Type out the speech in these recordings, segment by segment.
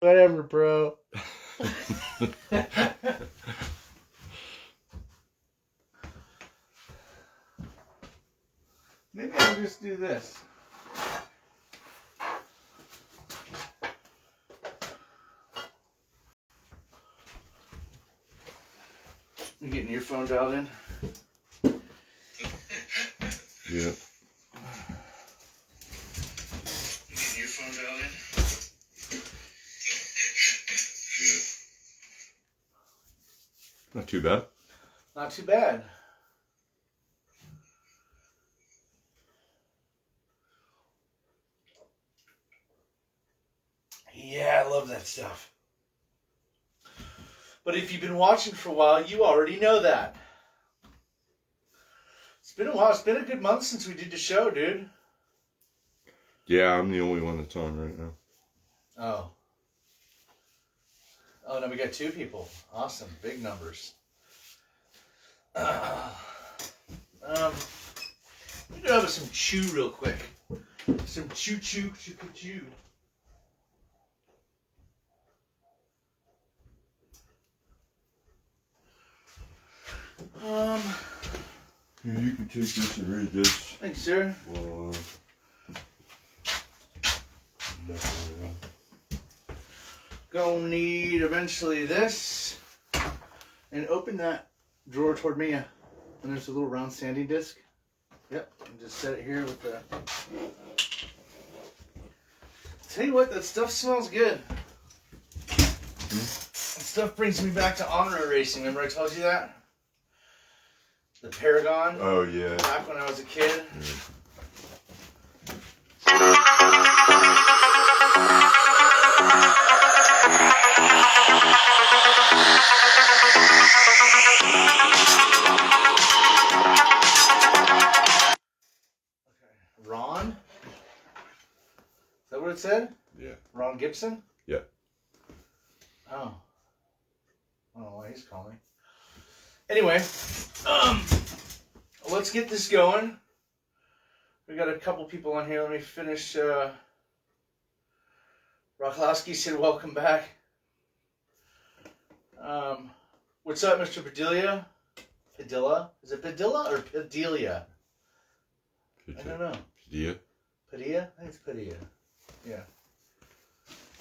Whatever, bro. Maybe I'll just do this. You getting your phone dialed in? Yeah. You getting your phone dialed in? Yeah. Not too bad. Not too bad. Yeah, I love that stuff. But if you've been watching for a while, you already know that. It's been a while. It's been a good month since we did the show, dude. Yeah, I'm the only one that's on right now. Oh. Oh, no, we got 2 people. Awesome. Big numbers. We do have some chew real quick. Some chew. Here, you can take this and read this. Thanks, sir. Well, Gonna need eventually this. And open that drawer toward me. And there's a little round sanding disc. Yep. And just set it here with the... Tell you what, that stuff smells good. That stuff brings me back to on-road racing. Remember I told you that? The Paragon. oh, yeah. Back when I was a kid. Okay. Ron? Is that what it said? Yeah. Ron Gibson? Yeah. Oh. I don't know why he's calling. Anyway, let's get this going. We got a couple people on here. Let me finish. Rocklowski said, welcome back. What's up, Mr. Padilla? Padilla? Is it Padilla or Padilla? I don't know. Padilla? Padilla? I think it's Padilla. Yeah.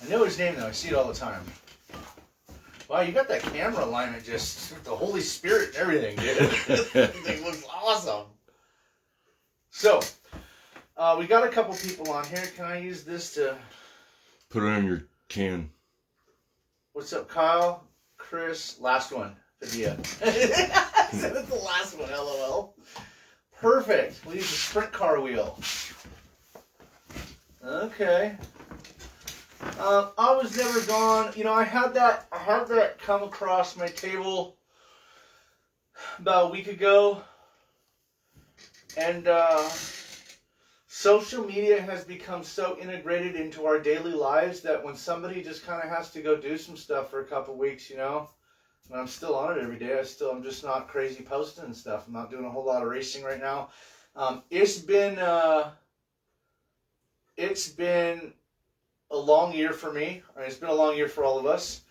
I know his name, though. I see it all the time. Wow, you got that camera alignment just with the Holy Spirit and everything, dude. It looks awesome. So, we got a couple people on here. Can I use this to... Put it on your can. What's up, Kyle? Chris? Last one. Padilla. I said it's the last one, LOL. Perfect. We'll use the sprint car wheel. Okay. I was never gone. You know, I had that come across my table about a week ago, and social media has become so integrated into our daily lives that when somebody just kind of has to go do some stuff for a couple weeks, you know, and I'm still on it every day. I'm just not crazy posting and stuff. I'm not doing a whole lot of racing right now. It's been a long year for me. I mean, it's been a long year for all of us.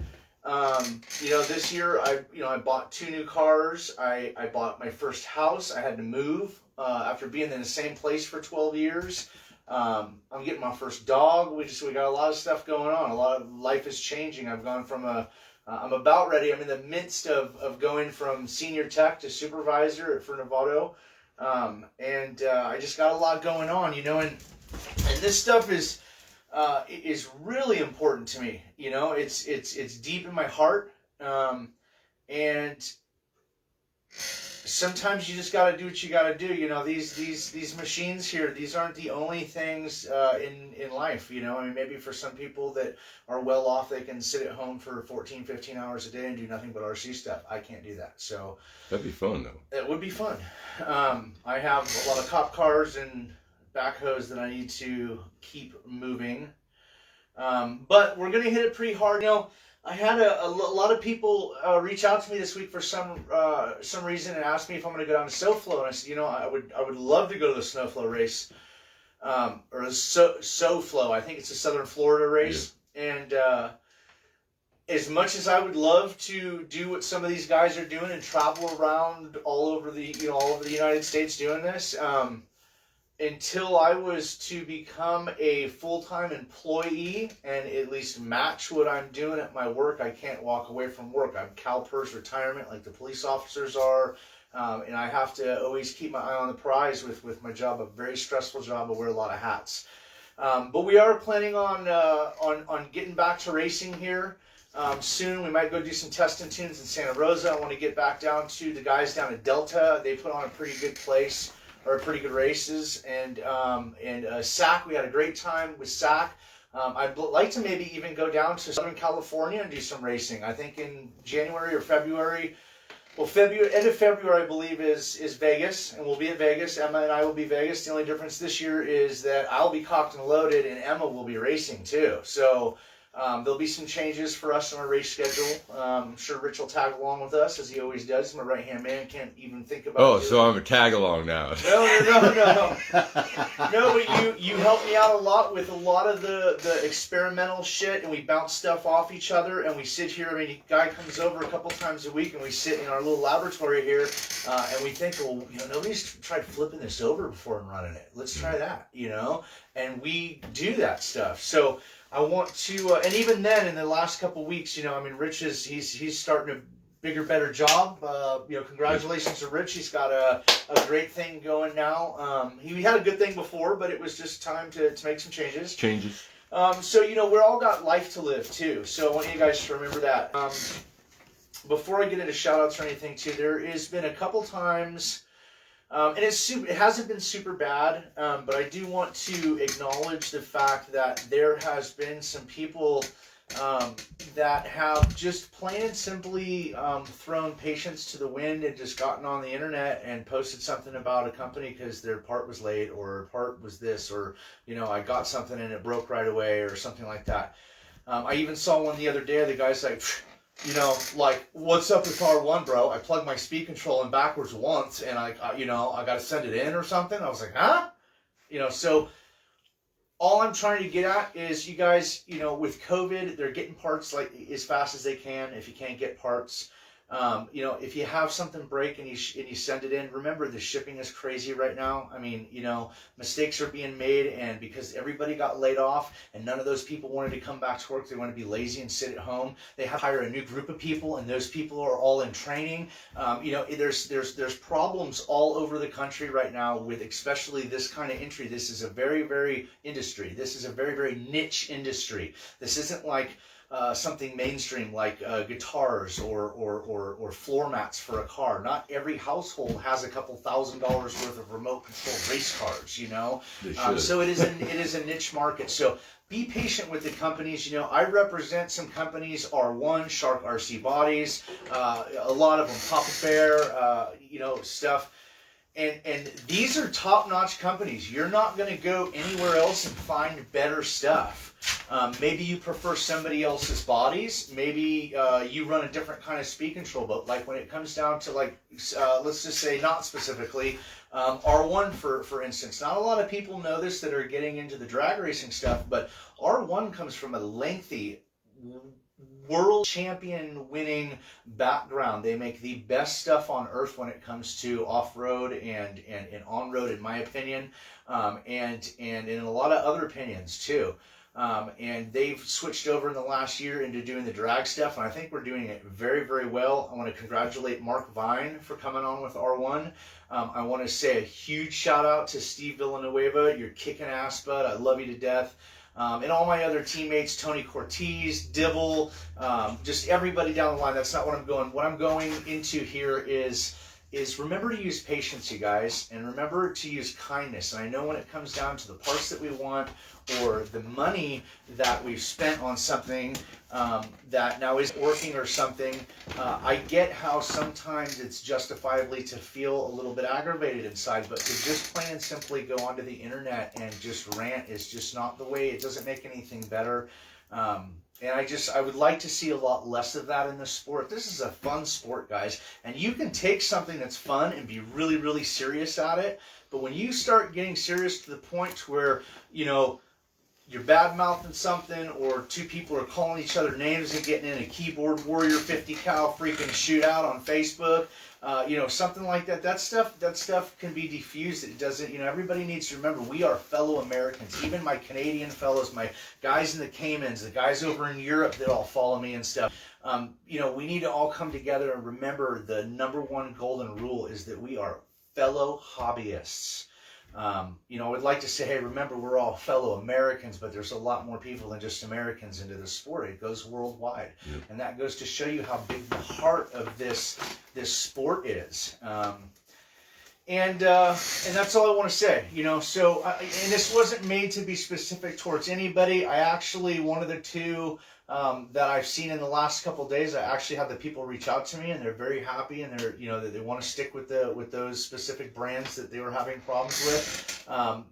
You know, this year I bought 2 new cars. I bought my first house. I had to move after being in the same place for 12 years. I'm getting my first dog. We got a lot of stuff going on. A lot of life is changing. I've gone from I'm about ready. I'm in the midst of going from senior tech to supervisor for Novato. And I just got a lot going on, you know, and this stuff is really important to me. You know, it's deep in my heart. And sometimes you just got to do what you got to do. You know, these machines here, these aren't the only things in life. You know, I mean, maybe for some people that are well off, they can sit at home for 14, 15 hours a day and do nothing but RC stuff. I can't do that. So That'd be fun, though. it would be fun. I have a lot of cop cars and backhoes that I need to keep moving. But we're going to hit it pretty hard. You know, I had a lot of people reach out to me this week for some reason and ask me if I'm going to go down to SoFlo. And I said, you know, I would love to go to the SnowFlow race, or SoFlo. I think it's a Southern Florida race. Yeah. And as much as I would love to do what some of these guys are doing and travel around all over the United States doing this, until I was to become a full-time employee and at least match what I'm doing at my work, I can't walk away from work. I'm CalPERS retirement like the police officers are, and I have to always keep my eye on the prize with my job, a very stressful job. I wear a lot of hats. But we are planning on getting back to racing here soon. We might go do some test and tunes in Santa Rosa. I want to get back down to the guys down at Delta. They put on a pretty good place, or pretty good races. And SAC, we had a great time with SAC. I'd like to maybe even go down to Southern California and do some racing. I think in January or February. Well, end of February, I believe, is Vegas, and we'll be at Vegas. Emma and I will be Vegas. The only difference this year is that I'll be cocked and loaded, and Emma will be racing too. So there'll be some changes for us in our race schedule. I'm sure Rich will tag along with us, as he always does. He's my right-hand man. Can't even think about Oh, so I'm a tag-along now. No. No, but you help me out a lot with a lot of the experimental shit, and we bounce stuff off each other, and we sit here. I mean, a guy comes over a couple times a week, and we sit in our little laboratory here, and we think, well, nobody's tried flipping this over before and running it. Let's try that, and we do that stuff. So I want to, and even then, in the last couple weeks, Rich he's starting a bigger, better job. Congratulations to Rich. He's got a great thing going now. He had a good thing before, but it was just time to make some changes. So, we're all got life to live too. So I want you guys to remember that. Before I get into shout outs or anything too, there has been a couple times, and it hasn't been super bad, but I do want to acknowledge the fact that there has been some people that have just plain and simply thrown patience to the wind and just gotten on the internet and posted something about a company because their part was late, or part was this, or I got something and it broke right away, or something like that. I even saw one the other day. The guy's like, what's up with R1, bro? I plugged my speed control in backwards once, and I got to send it in or something. I was like, huh? So all I'm trying to get at is, you guys, with COVID, they're getting parts like as fast as they can. If you can't get parts, if you have something break and you send it in, remember the shipping is crazy right now. I mean, mistakes are being made, and because everybody got laid off and none of those people wanted to come back to work, they want to be lazy and sit at home. They have to hire a new group of people, and those people are all in training. There's problems all over the country right now with especially this kind of entry. This is a very, very industry. This is a very, very niche industry. This isn't like something mainstream like guitars or floor mats for a car. Not every household has a couple $1,000s worth of remote control race cars, so it is a niche market. So be patient with the companies. I represent some companies, R1, Shark RC Bodies, a lot of them, Papa Bear, stuff. And these are top-notch companies. You're not going to go anywhere else and find better stuff. Maybe you prefer somebody else's bodies. Maybe you run a different kind of speed control. But like when it comes down to let's just say not specifically R1 for instance. Not a lot of people know this that are getting into the drag racing stuff, but R1 comes from a lengthy world champion winning background. They make the best stuff on earth when it comes to off-road and on-road, in my opinion, and in a lot of other opinions too. And they've switched over in the last year into doing the drag stuff, and I think we're doing it very, very well. I want to congratulate Mark Vine for coming on with R1. I want to say a huge shout out to Steve Villanueva. You're kicking ass, bud. I love you to death. And all my other teammates, Tony Cortez, Dibble, just everybody down the line. That's not what I'm going. What I'm going into here is remember to use patience, you guys, and remember to use kindness. And I know when it comes down to the parts that we want or the money that we've spent on something that now isn't working or something, I get how sometimes it's justifiably to feel a little bit aggravated inside, but to just plain and simply go onto the internet and just rant is just not the way. It doesn't make anything better. And I would like to see a lot less of that in the sport. This is a fun sport, guys. And you can take something that's fun and be really, really serious at it. But when you start getting serious to the point where, you're bad mouthing something, or two people are calling each other names and getting in a keyboard warrior 50 cal freaking shootout on Facebook, something like that. That stuff can be diffused. It doesn't. Everybody needs to remember we are fellow Americans. Even my Canadian fellows, my guys in the Caymans, the guys over in Europe that all follow me and stuff. We need to all come together and remember the number one golden rule is that we are fellow hobbyists. I would like to say, hey, remember, we're all fellow Americans, but there's a lot more people than just Americans into the sport. It goes worldwide. Yep. And that goes to show you how big the heart of this sport is. And that's all I want to say, So, and this wasn't made to be specific towards anybody. I actually, one of the two that I've seen in the last couple of days, I actually had the people reach out to me, and they're very happy, and they're, that they want to stick with those specific brands that they were having problems with.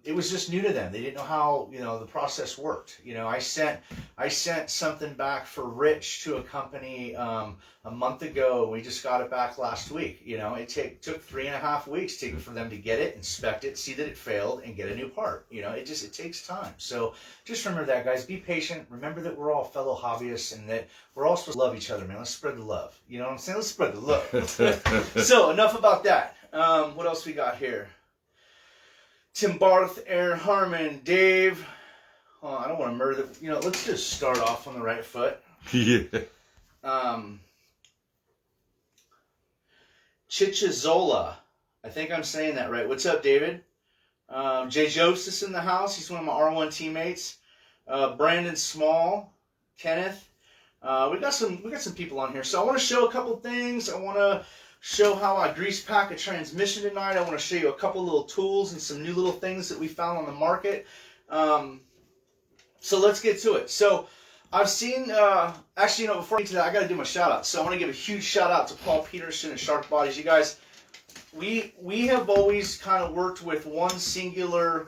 It was just new to them. They didn't know how, the process worked. I sent something back for Rich to a company a month ago. We just got it back last week. It took 3.5 weeks for them to get it, inspect it, see that it failed, and get a new part. It takes time. So just remember that, guys. Be patient. Remember that we're all fellow hobbyists, and that we're all supposed to love each other, man. Let's spread the love. You know what I'm saying? Let's spread the love. So enough about that. What else we got here? Tim Barth, Aaron Harmon, Dave. Oh, I don't want to murder the. Let's just start off on the right foot. Yeah. Chichizola. I think I'm saying that right. What's up, David? Jay Joseph's in the house. He's one of my R1 teammates. Brandon Small, Kenneth. We got some people on here. So I want to show a couple things. I want to show how I grease pack a transmission tonight. I want to show you a couple little tools and some new little things that we found on the market. So let's get to it. So I've seen, actually, before I get to that, I got to do my shout out. So I want to give a huge shout out to Paul Peterson and Shark Bodies. You guys, we have always kind of worked with one singular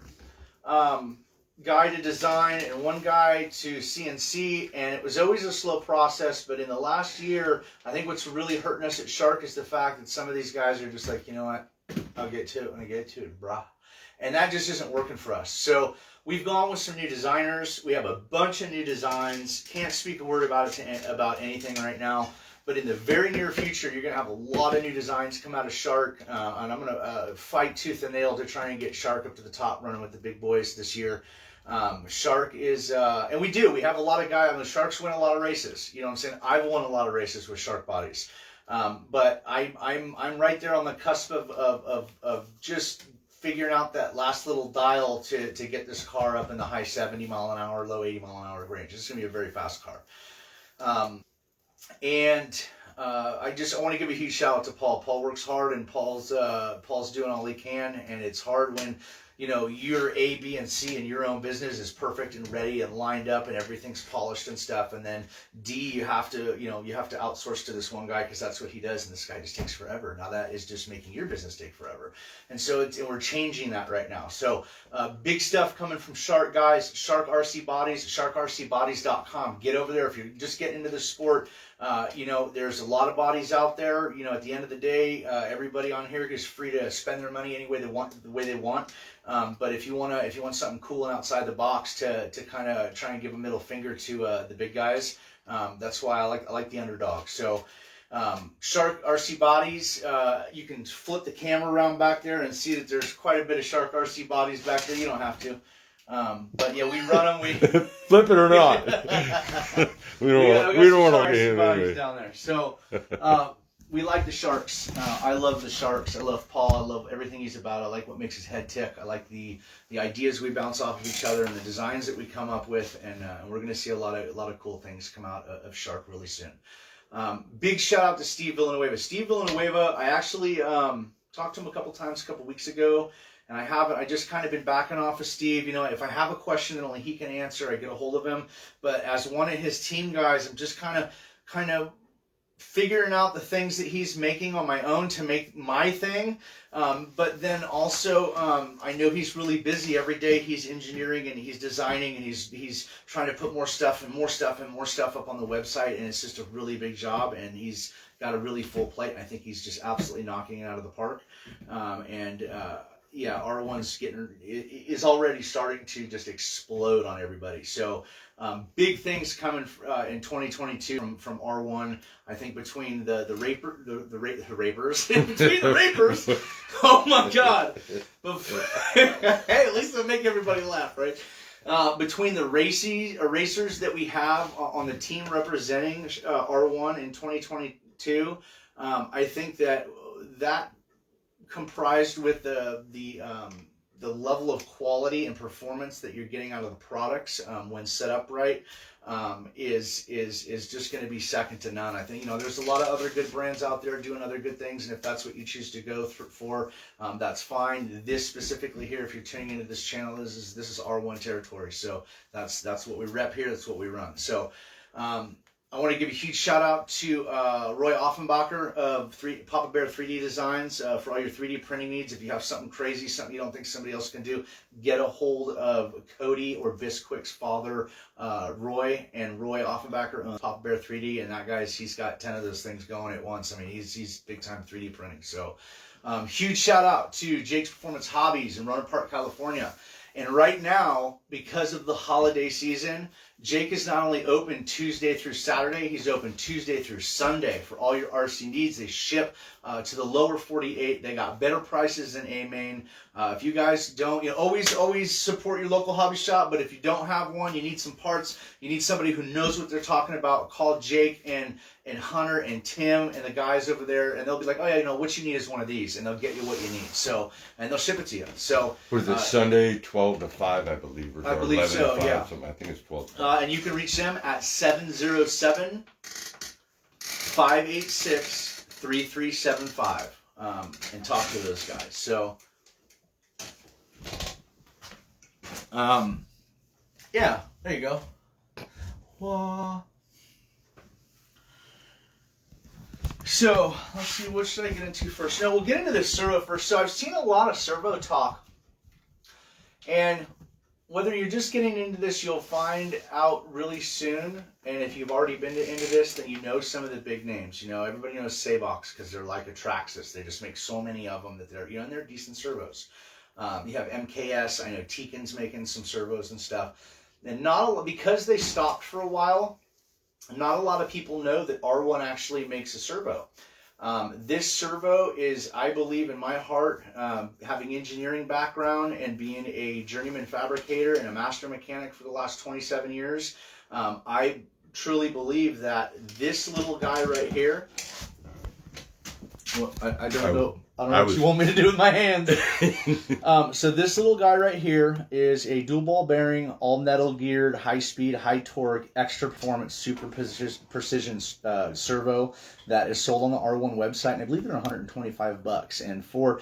guy to design and one guy to CNC, and it was always a slow process. But in the last year, I think what's really hurting us at Shark is the fact that some of these guys are just like, you know what, I'll get to it when I get to it, brah. And that just isn't working for us. So we've gone with some new designers. We have a bunch of new designs. Can't speak a word about anything right now. But in the very near future, you're going to have a lot of new designs come out of Shark. And I'm going to fight tooth and nail to try and get Shark up to the top running with the big boys this year. Shark is, and we have a lot of guys. The Sharks win a lot of races. You know what I'm saying? I've won a lot of races with Shark Bodies. But I'm right there on the cusp of just figuring out that last little dial to get this car up in the high 70 mile an hour, low 80 mile an hour range. It's going to be a very fast car. I want to give a huge shout out to Paul. Paul works hard, and Paul's doing all he can, and it's hard when your A, B, and C in your own business is perfect and ready and lined up and everything's polished and stuff, and then D, you have to outsource to this one guy because that's what he does, and this guy just takes forever. Now that is just making your business take forever, and so we're changing that right now. So big stuff coming from Shark, guys. Shark RC Bodies, sharkrcbodies.com. Get over there if you're just getting into the sport. There's a lot of bodies out there. At the end of the day, everybody on here is free to spend their money any way they want, the way they want. But if you want something cool and outside the box to kind of try and give a middle finger to the big guys, that's why I like the underdog. So Shark RC Bodies, you can flip the camera around back there and see that there's quite a bit of Shark RC Bodies back there. You don't have to. But yeah, we run them. We flip it or not. we don't want to get bodies down there. So we like the Sharks. I love the Sharks. I love Paul. I love everything he's about. I like what makes his head tick. I like the ideas we bounce off of each other and the designs that we come up with. And we're going to see a lot of cool things come out of Shark really soon. Big shout out to Steve Villanueva. Steve Villanueva, I actually talked to him a couple weeks ago. And I just kind of been backing off of Steve. If I have a question that only he can answer, I get a hold of him. But as one of his team guys, I'm just kind of figuring out the things that he's making on my own to make my thing. But then also, I know he's really busy every day. He's engineering and he's designing and he's trying to put more stuff up on the website. And it's just a really big job. And he's got a really full plate. I think he's just absolutely knocking it out of the park. yeah, R1's is already starting to just explode on everybody. So big things coming in 2022 from R1. I think between the rapers, between the rapers. Oh my God! Hey, at least they'll make everybody laugh, right? Between the racers that we have on the team representing R1 in 2022, I think that comprised with the level of quality and performance that you're getting out of the products when set up right is just going to be second to none. I think there's a lot of other good brands out there doing other good things, and if that's what you choose to go for, that's fine. This specifically here, if you're tuning into this channel, this is R1 territory. So that's what we rep here. That's what we run. So. I want to give a huge shout out to Roy Offenbacher of Papa Bear 3D Designs for all your 3D printing needs. If you have something crazy, something you don't think somebody else can do, get a hold of Cody or Bisquick's father, Roy, and Roy Offenbacher on Papa Bear 3D. And that guy's, he's got 10 of those things going at once. I mean, he's big time 3D printing. So huge shout out to Jake's Performance Hobbies in Roanoke Park, California. And right now, because of the holiday season, Jake is not only open Tuesday through Saturday, he's open Tuesday through Sunday for all your RC needs. They ship to the lower 48. They got better prices than A-Main. If you guys don't, always support your local hobby shop, but if you don't have one, you need some parts, you need somebody who knows what they're talking about, call Jake and Hunter and Tim and the guys over there, and they'll be like, oh yeah, what you need is one of these, and they'll get you what you need. So, and they'll ship it to you. So, was it Sunday 12 to 5, I believe, or I believe 11 so, to 5, yeah. something. I think it's 12 to 5. And you can reach them at 707-586-3375 and talk to those guys. So, yeah, there you go. Whoa. So, let's see, what should I get into first? No, we'll get into the servo first. So, I've seen a lot of servo talk, and whether you're just getting into this, you'll find out really soon. And if you've already been into this, then you know some of the big names. Everybody knows Savox because they're like a Traxxas. They just make so many of them that they're, and they're decent servos. You have MKS. I know Tekin's making some servos and stuff. And because they stopped for a while, not a lot of people know that R1 actually makes a servo. This servo is, I believe in my heart, having engineering background and being a journeyman fabricator and a master mechanic for the last 27 years, I truly believe that this little guy right here, well, I don't know what you want me to do with my hands. So this little guy right here is a dual ball bearing, all metal geared, high speed, high torque, extra performance, super precision servo that is sold on the R1 website, and I believe they're $125. And for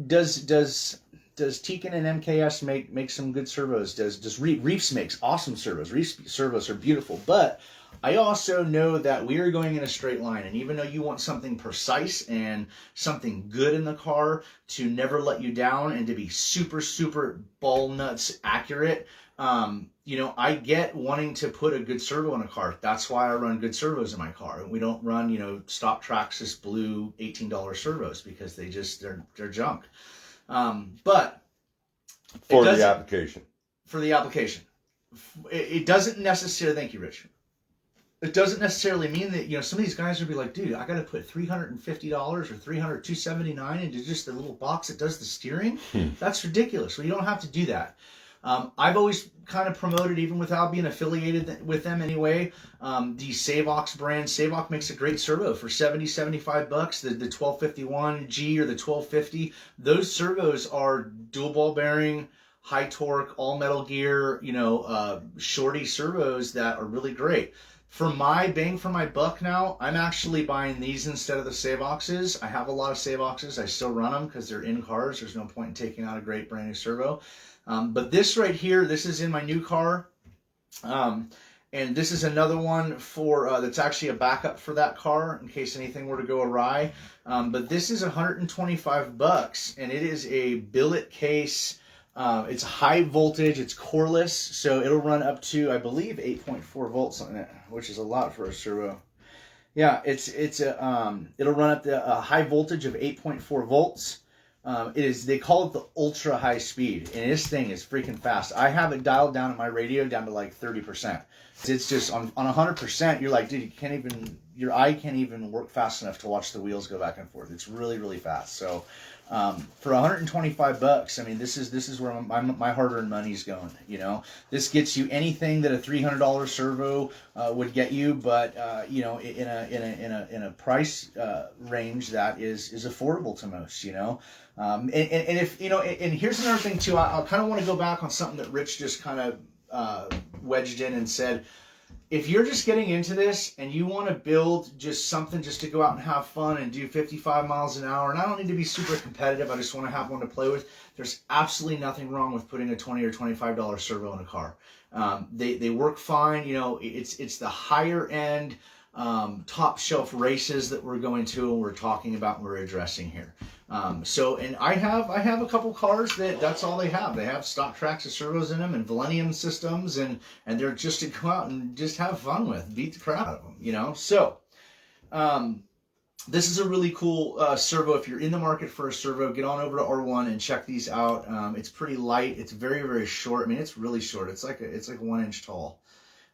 does Tekin and MKS make some good servos? Does Reefs makes awesome servos? Reefs servos are beautiful, but I also know that we are going in a straight line, and even though you want something precise and something good in the car to never let you down and to be super, super ball nuts accurate, I get wanting to put a good servo in a car. That's why I run good servos in my car. We don't run, stock Traxxas blue $18 servos because they're junk. But for the application. For the application. It doesn't necessarily, thank you, Rich. It doesn't necessarily mean that, some of these guys would be like, dude, I got to put $350 or $279 into just the little box that does the steering. That's ridiculous. Well, you don't have to do that. I've always kind of promoted, even without being affiliated with them anyway, the Savox brand. Savox makes a great servo for $75. The 1251G or the 1250. Those servos are dual ball bearing, high torque, all metal gear, shorty servos that are really great. For my bang for my buck now, I'm actually buying these instead of the Savoxes. I have a lot of Savoxes. I still run them because they're in cars. There's no point in taking out a great brand new servo. But this right here, this is in my new car. And this is another one for that's actually a backup for that car in case anything were to go awry. But this is $125, and it is a billet case. It's high voltage, it's coreless, so it'll run up to, I believe, 8.4 volts on it, which is a lot for a servo. Yeah, it'll run up to a high voltage of 8.4 volts. They call it the ultra high speed, and this thing is freaking fast. I have it dialed down at my radio down to like 30%. It's just on 100%. You're like, dude, your eye can't even work fast enough to watch the wheels go back and forth. It's really, really fast. So for $125, I mean, this is where my hard-earned money's going. You know, this gets you anything that a $300 servo would get you, but you know, in a price range that is affordable to most. You know, and if you know, and here's another thing too. I kind of want to go back on something that Rich just kind of wedged in and said, if you're just getting into this and you want to build just something just to go out and have fun and do 55 miles an hour, and I don't need to be super competitive, I just want to have one to play with, there's absolutely nothing wrong with putting a $20 or $25 servo in a car. They work fine. You know, it's the higher end top shelf races that we're going to and we're talking about and we're addressing here. And I have a couple cars that's all they have. They have stock tracks of servos in them and Millennium systems, and they're just to go out and just have fun with, beat the crap out of them, you know. So this is a really cool servo. If you're in the market for a servo, get on over to R1 and check these out. It's pretty light. It's very, very short. I mean, it's really short. It's like 1 inch tall.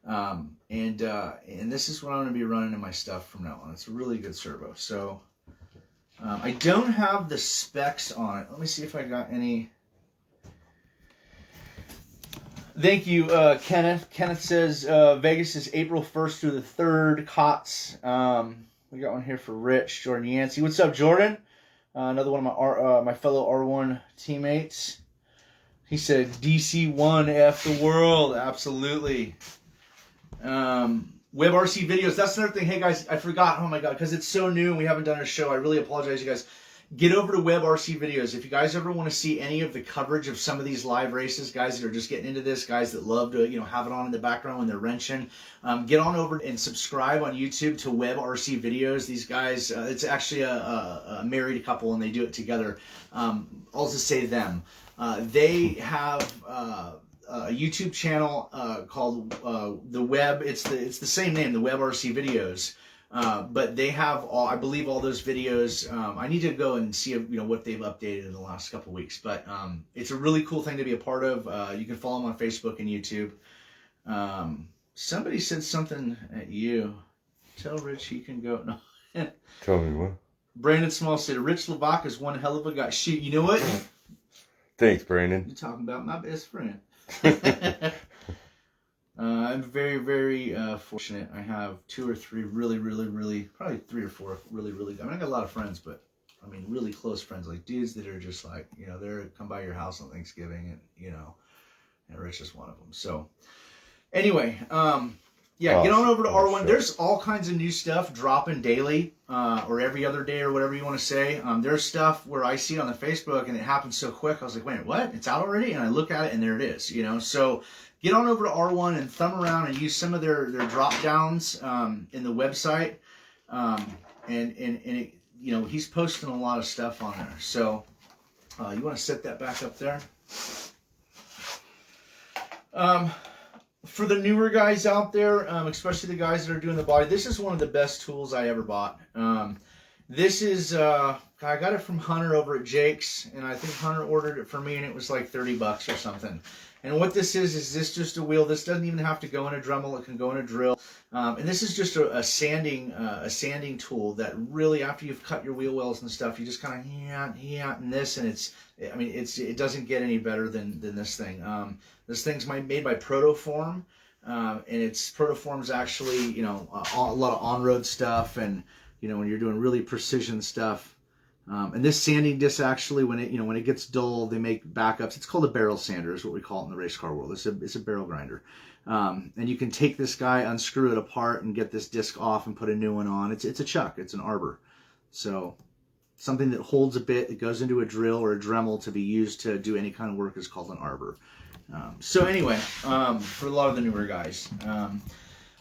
And this is what I'm going to be running in my stuff from now on. It's a really good servo. So I don't have the specs on it. Let me see if I got any. Thank you, Kenneth. Kenneth says Vegas is April 1st through the 3rd. COTS. We got one here for Rich. Jordan Yancey. What's up, Jordan? Another one of my fellow R1 teammates. He said DC1 F the world. Absolutely. Webrc videos. That's another thing. Hey guys, I forgot. Oh my god, because it's so new and we haven't done a show. I really apologize, you guys. Get over to Webrc videos. If you guys ever want to see any of the coverage of some of these live races, guys that are just getting into this, guys that love to, you know, have it on in the background when they're wrenching, get on over and subscribe on YouTube to Webrc videos. These guys, it's actually a married couple and they do it together. I'll just say them. They have a YouTube channel called the Web. It's the same name, the Webrc videos. But they have I believe all those videos. I need to go and see what they've updated in the last couple of weeks. But it's a really cool thing to be a part of. You can follow them on Facebook and YouTube. Somebody said something at you. Tell Rich he can go. No. Tell me what. Brandon Small said Rich Levac is one hell of a guy. Shoot, you know what? Thanks, Brandon. You're talking about my best friend. I'm very, very fortunate. I have 2 or 3 really, probably 3 or 4 really, I mean, I got a lot of friends, but I mean, really close friends, like dudes that are just like, they're come by your house on Thanksgiving, and Rich is one of them. So anyway, yeah, get on over to R1. Sure. There's all kinds of new stuff dropping daily, or every other day, or whatever you want to say. There's stuff where I see it on the Facebook and it happens so quick. I was like, wait, what? It's out already? And I look at it and there it is, So get on over to R1 and thumb around and use some of their drop downs in the website. And it, he's posting a lot of stuff on there. So you want to set that back up there? For the newer guys out there, especially the guys that are doing the body, this is one of the best tools I ever bought. This is, I got it from Hunter over at Jake's, and I think Hunter ordered it for me, and it was like $30 or something. And what this is this just a wheel. This doesn't even have to go in a Dremel. It can go in a drill. And this is just a sanding tool that really, after you've cut your wheel wells and stuff, you just kind of and this, and it doesn't get any better than this thing. This thing's made by Protoform, and Protoform's actually, a lot of on-road stuff, and when you're doing really precision stuff. And this sanding disc actually, when it gets dull, they make backups. It's called a barrel sander, is what we call it in the race car world. It's a barrel grinder. And you can take this guy, unscrew it apart, and get this disc off and put a new one on. It's a chuck. It's an arbor. So something that holds a bit, that goes into a drill or a Dremel to be used to do any kind of work is called an arbor. So anyway, for a lot of the newer guys.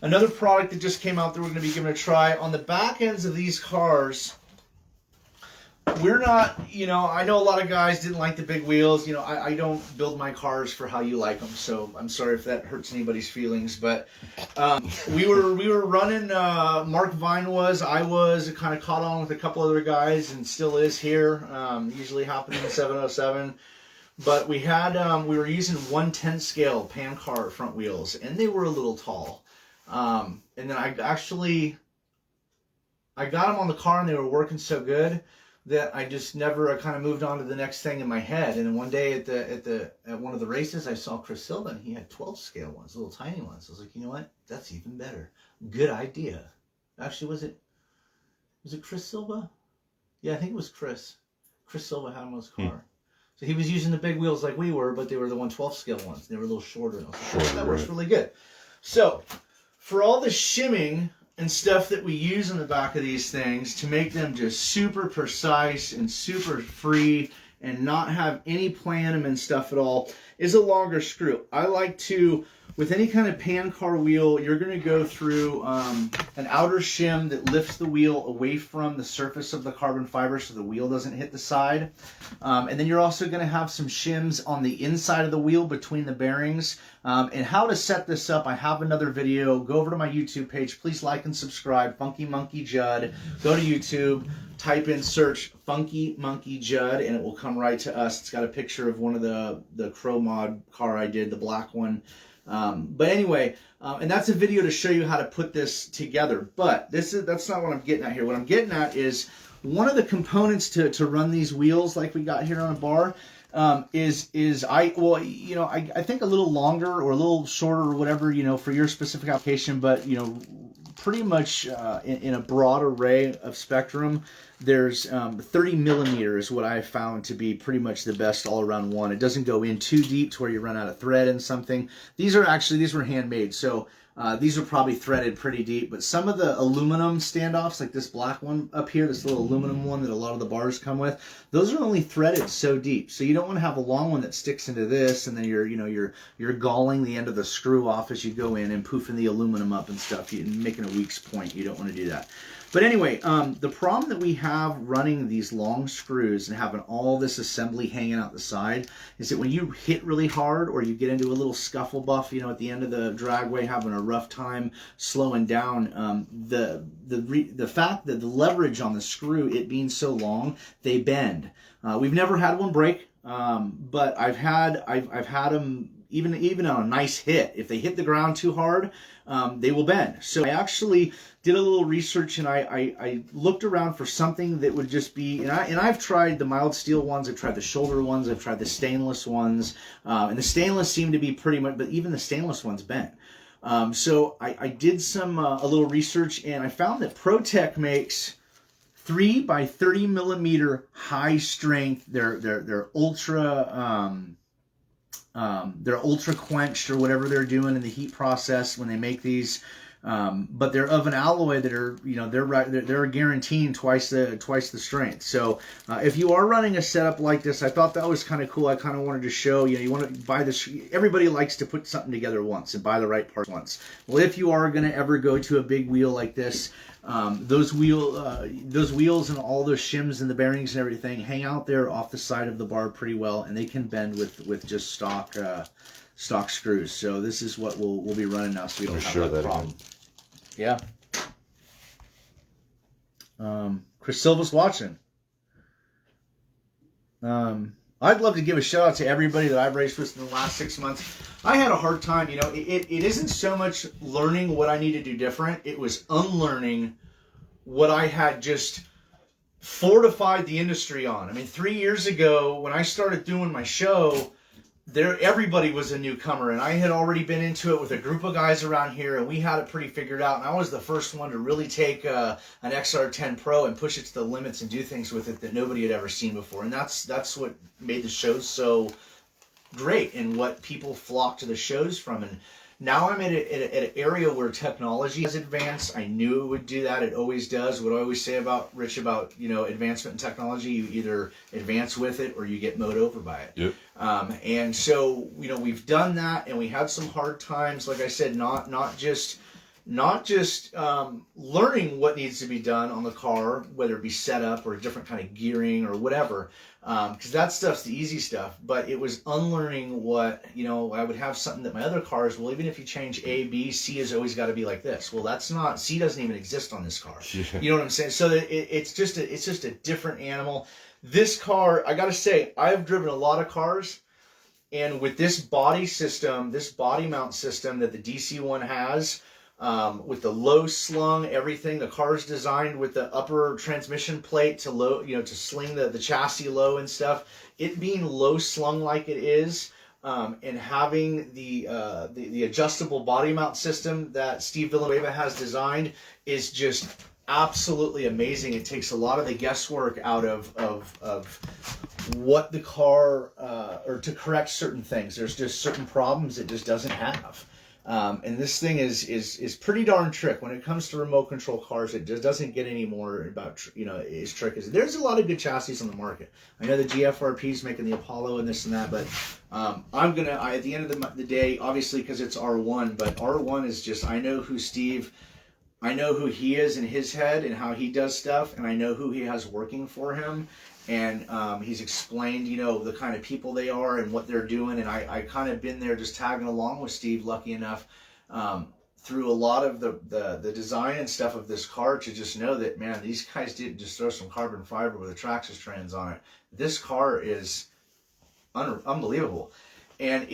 Another product that just came out that we're going to be giving a try. On the back ends of these cars, we're not, I know a lot of guys didn't like the big wheels. I don't build my cars for how you like them, so I'm sorry if that hurts anybody's feelings. But we were running. Mark Vine was, I was. It kind of caught on with a couple other guys, and still is here. Usually happening in 707. But we were using 1/10 scale pan car front wheels, and they were a little tall. And then I got them on the car, and they were working so good that I just never kind of moved on to the next thing in my head. And then one day at one of the races, I saw Chris Silva, and he had 12 scale ones, little tiny ones. I was like, you know what? That's even better. Good idea. Actually, was it Chris Silva? Yeah, I think it was Chris. Chris Silva had him on his car. So he was using the big wheels like we were, but they were the 1/12 scale ones. They were a little shorter. And I was like, that works really good. So for all the shimming and stuff that we use in the back of these things to make them just super precise and super free and not have any play in them and stuff at all, is a longer screw. I like to, with any kind of pan car wheel, you're going to go through an outer shim that lifts the wheel away from the surface of the carbon fiber so the wheel doesn't hit the side. And then you're also going to have some shims on the inside of the wheel between the bearings. And how to set this up, I have another video. Go over to my YouTube page. Please like and subscribe. Funky Monkey Judd. Go to YouTube. Type in, search Funky Monkey Judd, and it will come right to us. It's got a picture of one of the Crow Mod car I did, the black one. But anyway, and that's a video to show you how to put this together. But that's not what I'm getting at here. What I'm getting at is one of the components to run these wheels like we got here on a bar is I think a little longer or a little shorter or whatever, for your specific application, but pretty much in a broad array of spectrum, there's 30 millimeter is what I found to be pretty much the best all-around one. It doesn't go in too deep to where you run out of thread and something. These were handmade, so these are probably threaded pretty deep, but some of the aluminum standoffs, like this black one up here, this little aluminum one that a lot of the bars come with, those are only threaded so deep. So you don't want to have a long one that sticks into this, and then you're galling the end of the screw off as you go in and poofing the aluminum up and stuff. You're making a weak point. You don't want to do that. But anyway, the problem that we have running these long screws and having all this assembly hanging out the side is that when you hit really hard or you get into a little scuffle buff, at the end of the dragway having a rough time slowing down, the fact that the leverage on the screw, it being so long, they bend. We've never had one break, but I've had them even on a nice hit. If they hit the ground too hard, they will bend. So I actually did a little research, and I looked around for something that would just be, and I've tried the mild steel ones, I've tried the shoulder ones, I've tried the stainless ones, and the stainless seem to be pretty much, but even the stainless ones bend. So I did a little research, and I found that ProTech makes 3 by 30 millimeter high strength. They're ultra quenched or whatever they're doing in the heat process when they make these. But they're of an alloy that are, they're guaranteeing twice the strength. So if you are running a setup like this, I thought that was kind of cool. I kind of wanted to show, you want to buy this. Everybody likes to put something together once and buy the right parts once. Well, if you are going to ever go to a big wheel like this, those wheels and all those shims and the bearings and everything hang out there off the side of the bar pretty well, and they can bend with just stock screws. So this is what we'll be running now, so we don't have that problem. Yeah. Chris Silva's watching. I'd love to give a shout out to everybody that I've raced with in the last 6 months. I had a hard time, it isn't so much learning what I need to do different. It was unlearning what I had just fortified the industry on. I mean, 3 years ago when I started doing my show, everybody was a newcomer, and I had already been into it with a group of guys around here, and we had it pretty figured out. And I was the first one to really take an XR10 Pro and push it to the limits and do things with it that nobody had ever seen before. And that's what made the show so great and what people flock to the shows from. And now I'm at an area where technology has advanced. I knew it would do that. It always does. What I always say about Rich about advancement in technology, you either advance with it or you get mowed over by it. Yep. And so we've done that, and we had some hard times. Like I said, not just not just learning what needs to be done on the car, whether it be setup or a different kind of gearing or whatever, because that stuff's the easy stuff, but it was unlearning what, I would have something that my other cars, well, even if you change A, B, C has always got to be like this. Well, that's not, C doesn't even exist on this car. Yeah. You know what I'm saying? So it's just a different animal. This car, I got to say, I've driven a lot of cars, and with this body system, this body mount system that the DC1 has, with the low slung everything, the car's designed with the upper transmission plate to low, to sling the chassis low and stuff. It being low slung like it is, and having the adjustable body mount system that Steve Villanueva has designed is just absolutely amazing. It takes a lot of the guesswork out of what the car, or to correct certain things. There's just certain problems it just doesn't have. And this thing is pretty darn trick. When it comes to remote control cars, it just doesn't get any more about, its trick. There's a lot of good chassis on the market. I know the GFRP is making the Apollo and this and that, but at the end of the day, obviously because it's R1, but R1 is just, I know who he is in his head and how he does stuff, and I know who he has working for him. And he's explained, the kind of people they are and what they're doing. And I kind of been there just tagging along with Steve, lucky enough, through a lot of the design and stuff of this car to just know that, man, these guys didn't just throw some carbon fiber with a Traxxas trans on it. This car is unbelievable. And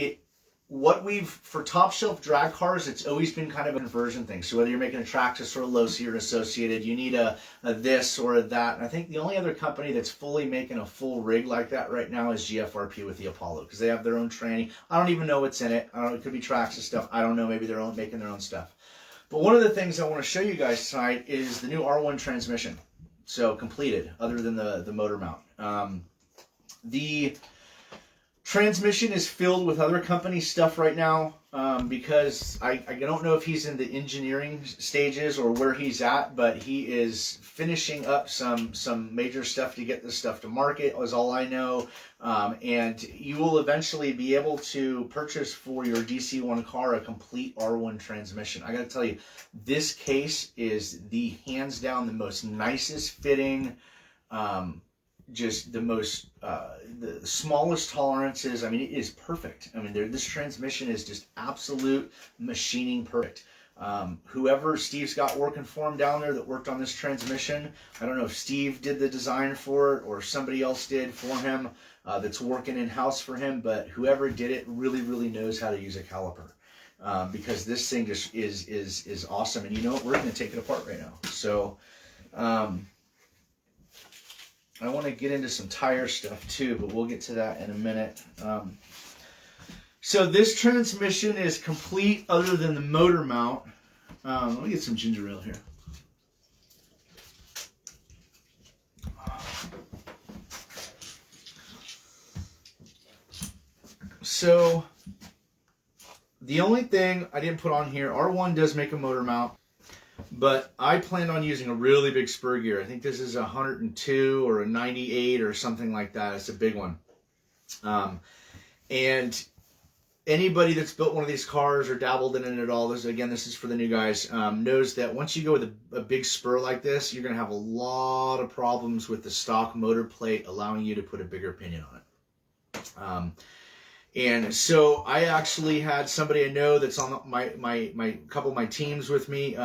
for top shelf drag cars, it's always been kind of a conversion thing. So whether you're making a Traxxas or a Losi or an Associated, you need a this or a that. And I think the only other company that's fully making a full rig like that right now is GFRP with the Apollo, because they have their own training. I don't even know what's in it. I don't know, it could be Traxxas stuff. I don't know. Maybe they're making their own stuff. But one of the things I want to show you guys tonight is the new R1 transmission. So completed, other than the motor mount. The transmission is filled with other company stuff right now, because I don't know if he's in the engineering stages or where he's at, but he is finishing up some major stuff to get this stuff to market, is all I know. And you will eventually be able to purchase for your DC1 car a complete R1 transmission. I gotta tell you, this case is the hands down the most nicest fitting, just the most, the smallest tolerances. I mean, it is perfect. I mean, this transmission is just absolute machining perfect. Whoever Steve's got working for him down there that worked on this transmission, I don't know if Steve did the design for it or somebody else did for him, that's working in-house for him, but whoever did it really, really knows how to use a caliper. Because this thing just is awesome. And you know what? We're going to take it apart right now. So, I want to get into some tire stuff too, but we'll get to that in a minute. So this transmission is complete other than the motor mount. Let me get some ginger ale here. So the only thing I didn't put on here, R1 does make a motor mount. But I planned on using a really big spur gear. I think this is a 102 or a 98 or something like that. It's a big one. And anybody that's built one of these cars or dabbled in it at all, this is for the new guys, knows that once you go with a big spur like this, you're going to have a lot of problems with the stock motor plate allowing you to put a bigger pinion on it. And so I actually had somebody I know that's on my couple of my teams with me,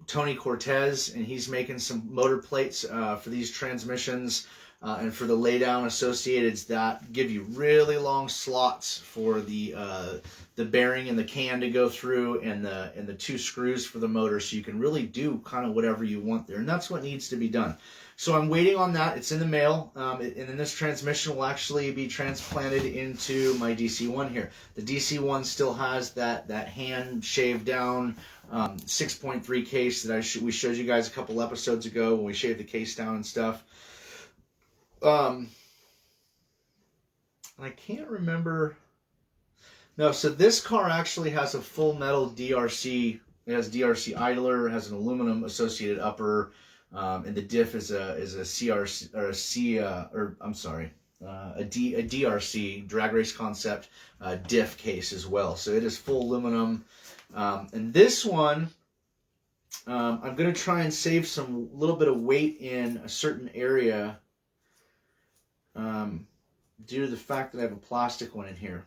Tony Cortez, and he's making some motor plates for these transmissions and for the laydown associateds that give you really long slots for the bearing and the can to go through, and the two screws for the motor, so you can really do kind of whatever you want there, and that's what needs to be done. So I'm waiting on that. It's in the mail, and then this transmission will actually be transplanted into my DC1 here. The DC1 still has that hand shaved down 6.3 case that we showed you guys a couple episodes ago when we shaved the case down and stuff. I can't remember. No, so this car actually has a full metal DRC. It has DRC idler, it has an aluminum associated upper. And the diff is a CRC or a DRC drag race concept diff case as well. So it is full aluminum. And this one I'm going to try and save some little bit of weight in a certain area due to the fact that I have a plastic one in here.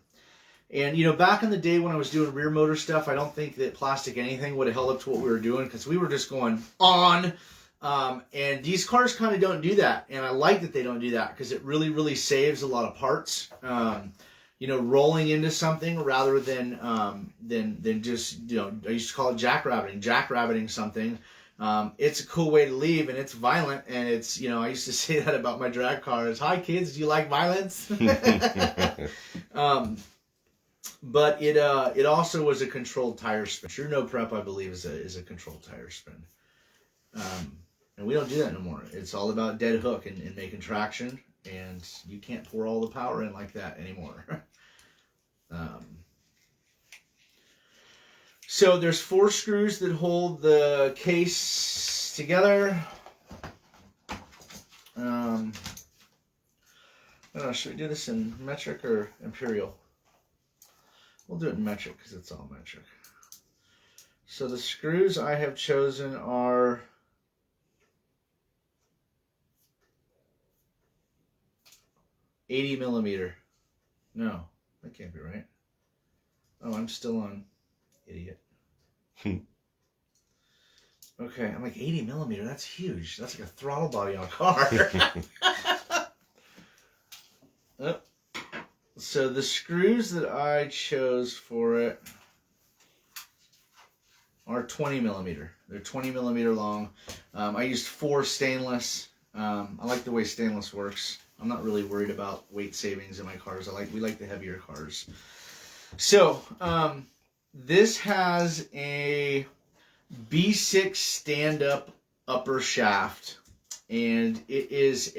And, you know, back in the day when I was doing rear motor stuff, I don't think that plastic anything would have held up to what we were doing because we were just going on. And these cars kind of don't do that. And I like that they don't do that because it really, really saves a lot of parts. You know, rolling into something rather than just, you know, I used to call it jackrabbiting something. It's a cool way to leave, and it's violent, and it's, you know, I used to say that about my drag cars. Hi kids, do you like violence? But it also was a controlled tire spin. Sure No Prep, I believe, is a controlled tire spin. And we don't do that no more. It's all about dead hook and making traction, and you can't pour all the power in like that anymore. So there's 4 screws that hold the case together. I don't know, should we do this in metric or imperial? We'll do it in metric because it's all metric. So the screws I have chosen are 80 millimeter. No, that can't be right. Oh, I'm still on idiot. Okay, I'm like 80 millimeter. That's huge. That's like a throttle body on a car. Oh. So the screws that I chose for it are 20 millimeter. They're 20 millimeter long. I used 4 stainless. I like the way stainless works. I'm not really worried about weight savings in my cars. We like the heavier cars. So this has a B6 stand-up upper shaft, and it is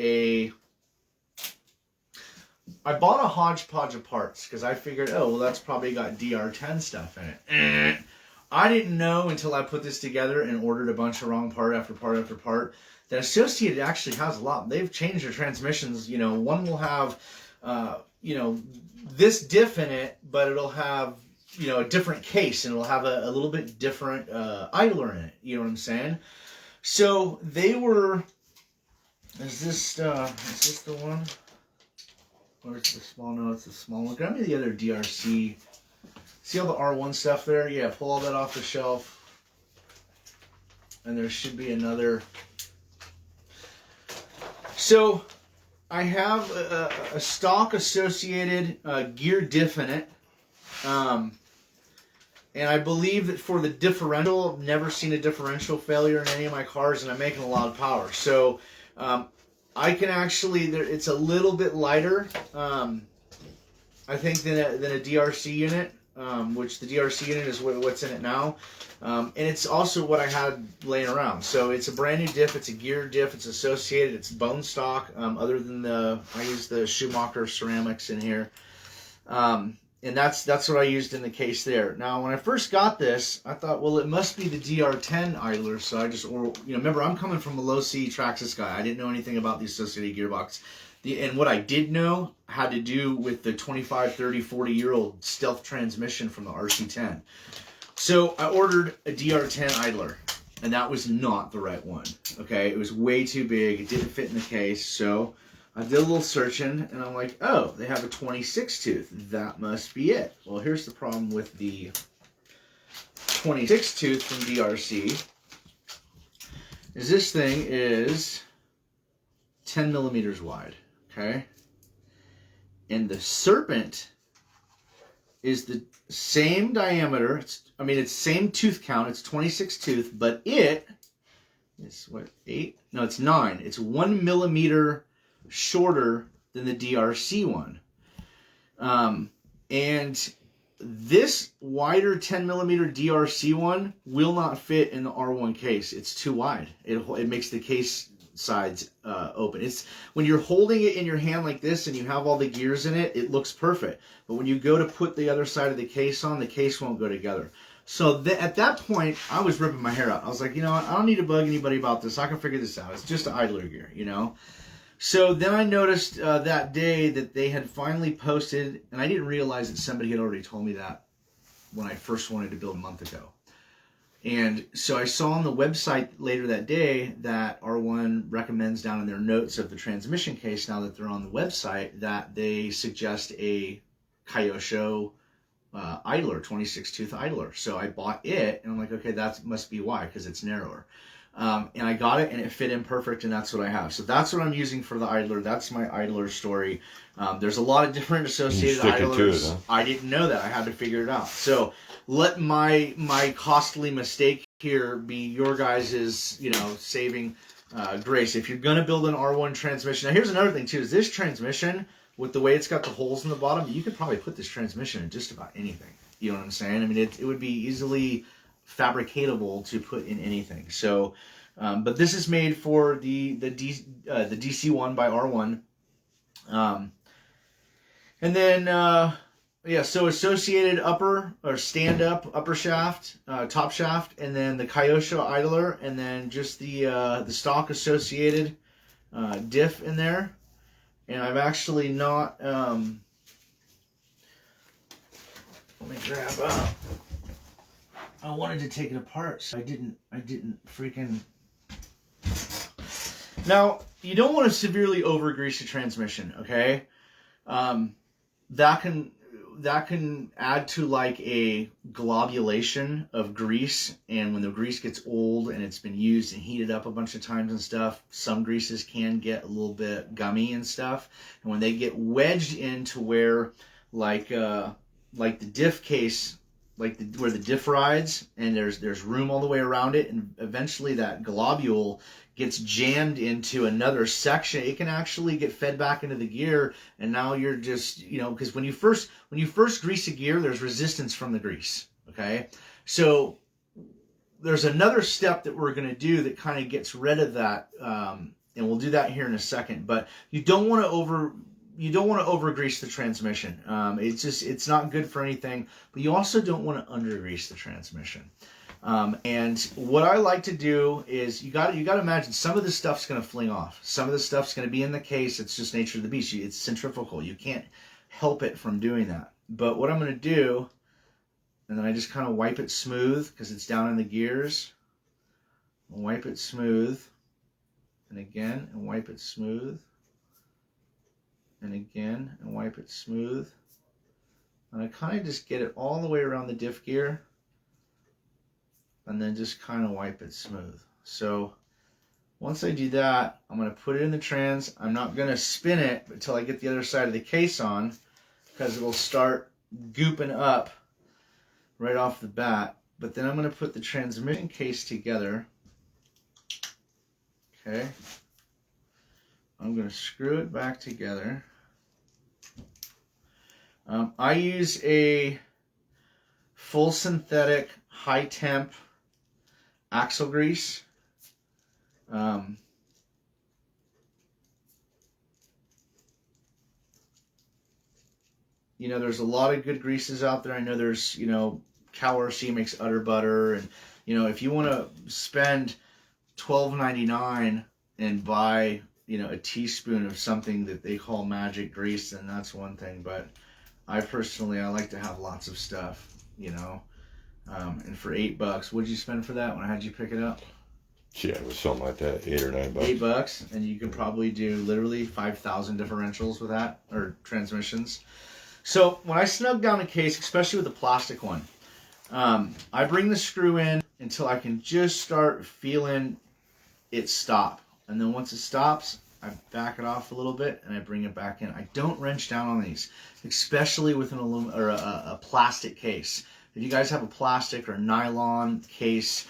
I bought a hodgepodge of parts because I figured, oh, well, that's probably got DR10 stuff in it. I didn't know until I put this together and ordered a bunch of wrong part after part after part that Associated actually has a lot. They've changed their transmissions. You know, one will have, you know, this diff in it, but it'll have, you know, a different case, and it'll have a little bit different idler in it. You know what I'm saying? So they were. Is this the one? Or is it the small? No, it's the small one. Grab me the other DRC. See all the R1 stuff there? Yeah, pull all that off the shelf. And there should be another. So I have a stock Associated gear diff in it. And I believe that for the differential, I've never seen a differential failure in any of my cars, and I'm making a lot of power. So I can actually, it's a little bit lighter, I think, than a DRC unit, which the DRC unit is what's in it now. And it's also what I had laying around. So it's a brand new diff, it's a gear diff, it's Associated, it's bone stock, other than I use the Schumacher ceramics in here. And that's what I used in the case there. Now, when I first got this, I thought, well, it must be the DR10 idler. So I just, remember, I'm coming from a low C Traxxas guy. I didn't know anything about the Associated gearbox. And what I did know had to do with the 25, 30, 40-year-old stealth transmission from the RC10. So I ordered a DR10 idler, and that was not the right one. Okay, it was way too big. It didn't fit in the case, so I did a little searching, and I'm like, oh, they have a 26 tooth. That must be it. Well, here's the problem with the 26 tooth from DRC. Is this thing is 10 millimeters wide, okay? And the Serpent is the same diameter. It's same tooth count. It's 26 tooth, but it is, what, 8? No, it's 9. It's 1 millimeter shorter than the DRC one. And this wider 10 millimeter DRC one will not fit in the R1 case. It's too wide. It makes the case sides open. It's when you're holding it in your hand like this and you have all the gears in it, it looks perfect. But when you go to put the other side of the case on, the case won't go together. So at that point, I was ripping my hair out. I was like, you know what? I don't need to bug anybody about this. I can figure this out. It's just an idler gear, you know? So then I noticed that day that they had finally posted, and I didn't realize that somebody had already told me that when I first wanted to build a month ago. And so I saw on the website later that day that R1 recommends down in their notes of the transmission case, now that they're on the website, that they suggest a Kyosho idler, 26 tooth idler. So I bought it, and I'm like, okay, that must be why, because it's narrower. And I got it, and it fit in perfect, and that's what I have. So that's what I'm using for the idler. That's my idler story. There's a lot of different associated idlers. To it, huh? I didn't know that. I had to figure it out. So let my costly mistake here be your guys' saving grace. If you're gonna build an R1 transmission, now here's another thing too: is this transmission, with the way it's got the holes in the bottom, you could probably put this transmission in just about anything. You know what I'm saying? I mean, it would be easily fabricatable to put in anything. So, but this is made for the DC1 by R1. And then, so associated upper or stand-up upper shaft, top shaft, and then the Kyosho idler, and then just the stock associated diff in there. And I've actually not. Let me grab up. I wanted to take it apart, so I didn't freaking. Now, you don't want to severely over-grease the transmission, okay? That can add to like a globulation of grease, and when the grease gets old and it's been used and heated up a bunch of times and stuff, some greases can get a little bit gummy and stuff. And when they get wedged into where like the diff case, where the diff rides, and there's room all the way around it, and eventually that globule gets jammed into another section, it can actually get fed back into the gear, and now you're just, because when you first grease a gear, there's resistance from the grease, okay? So there's another step that we're going to do that kind of gets rid of that, and we'll do that here in a second, but you don't want to over grease the transmission. It's not good for anything, but you also don't want to under grease the transmission. And what I like to do is you got to imagine some of this stuff's going to fling off. Some of this stuff's going to be in the case. It's just nature of the beast. It's centrifugal. You can't help it from doing that. But what I'm going to do, and then I just kind of wipe it smooth because it's down in the gears. Wipe it smooth, and again, and wipe it smooth, and again, and wipe it smooth. And I kind of just get it all the way around the diff gear, and then just kind of wipe it smooth. So once I do that, I'm going to put it in the trans. I'm not going to spin it until I get the other side of the case on, because it'll start gooping up right off the bat. But then I'm going to put the transmission case together. Okay. I'm going to screw it back together. I use a full synthetic high temp axle grease. There's a lot of good greases out there. I know there's, Cow RC makes Utter Butter, and if you want to spend $12.99 and buy a teaspoon of something that they call magic grease, then that's one thing. But I like to have lots of stuff, and for $8, what did you spend for that when I had you pick it up? Yeah, it was something like that, $8 or $9. $8, and you can probably do literally 5,000 differentials with that, or transmissions. So when I snug down a case, especially with a plastic one, I bring the screw in until I can just start feeling it stop. And then once it stops, I back it off a little bit and I bring it back in. I don't wrench down on these, especially with an aluminum or a plastic case. If you guys have a plastic or a nylon case,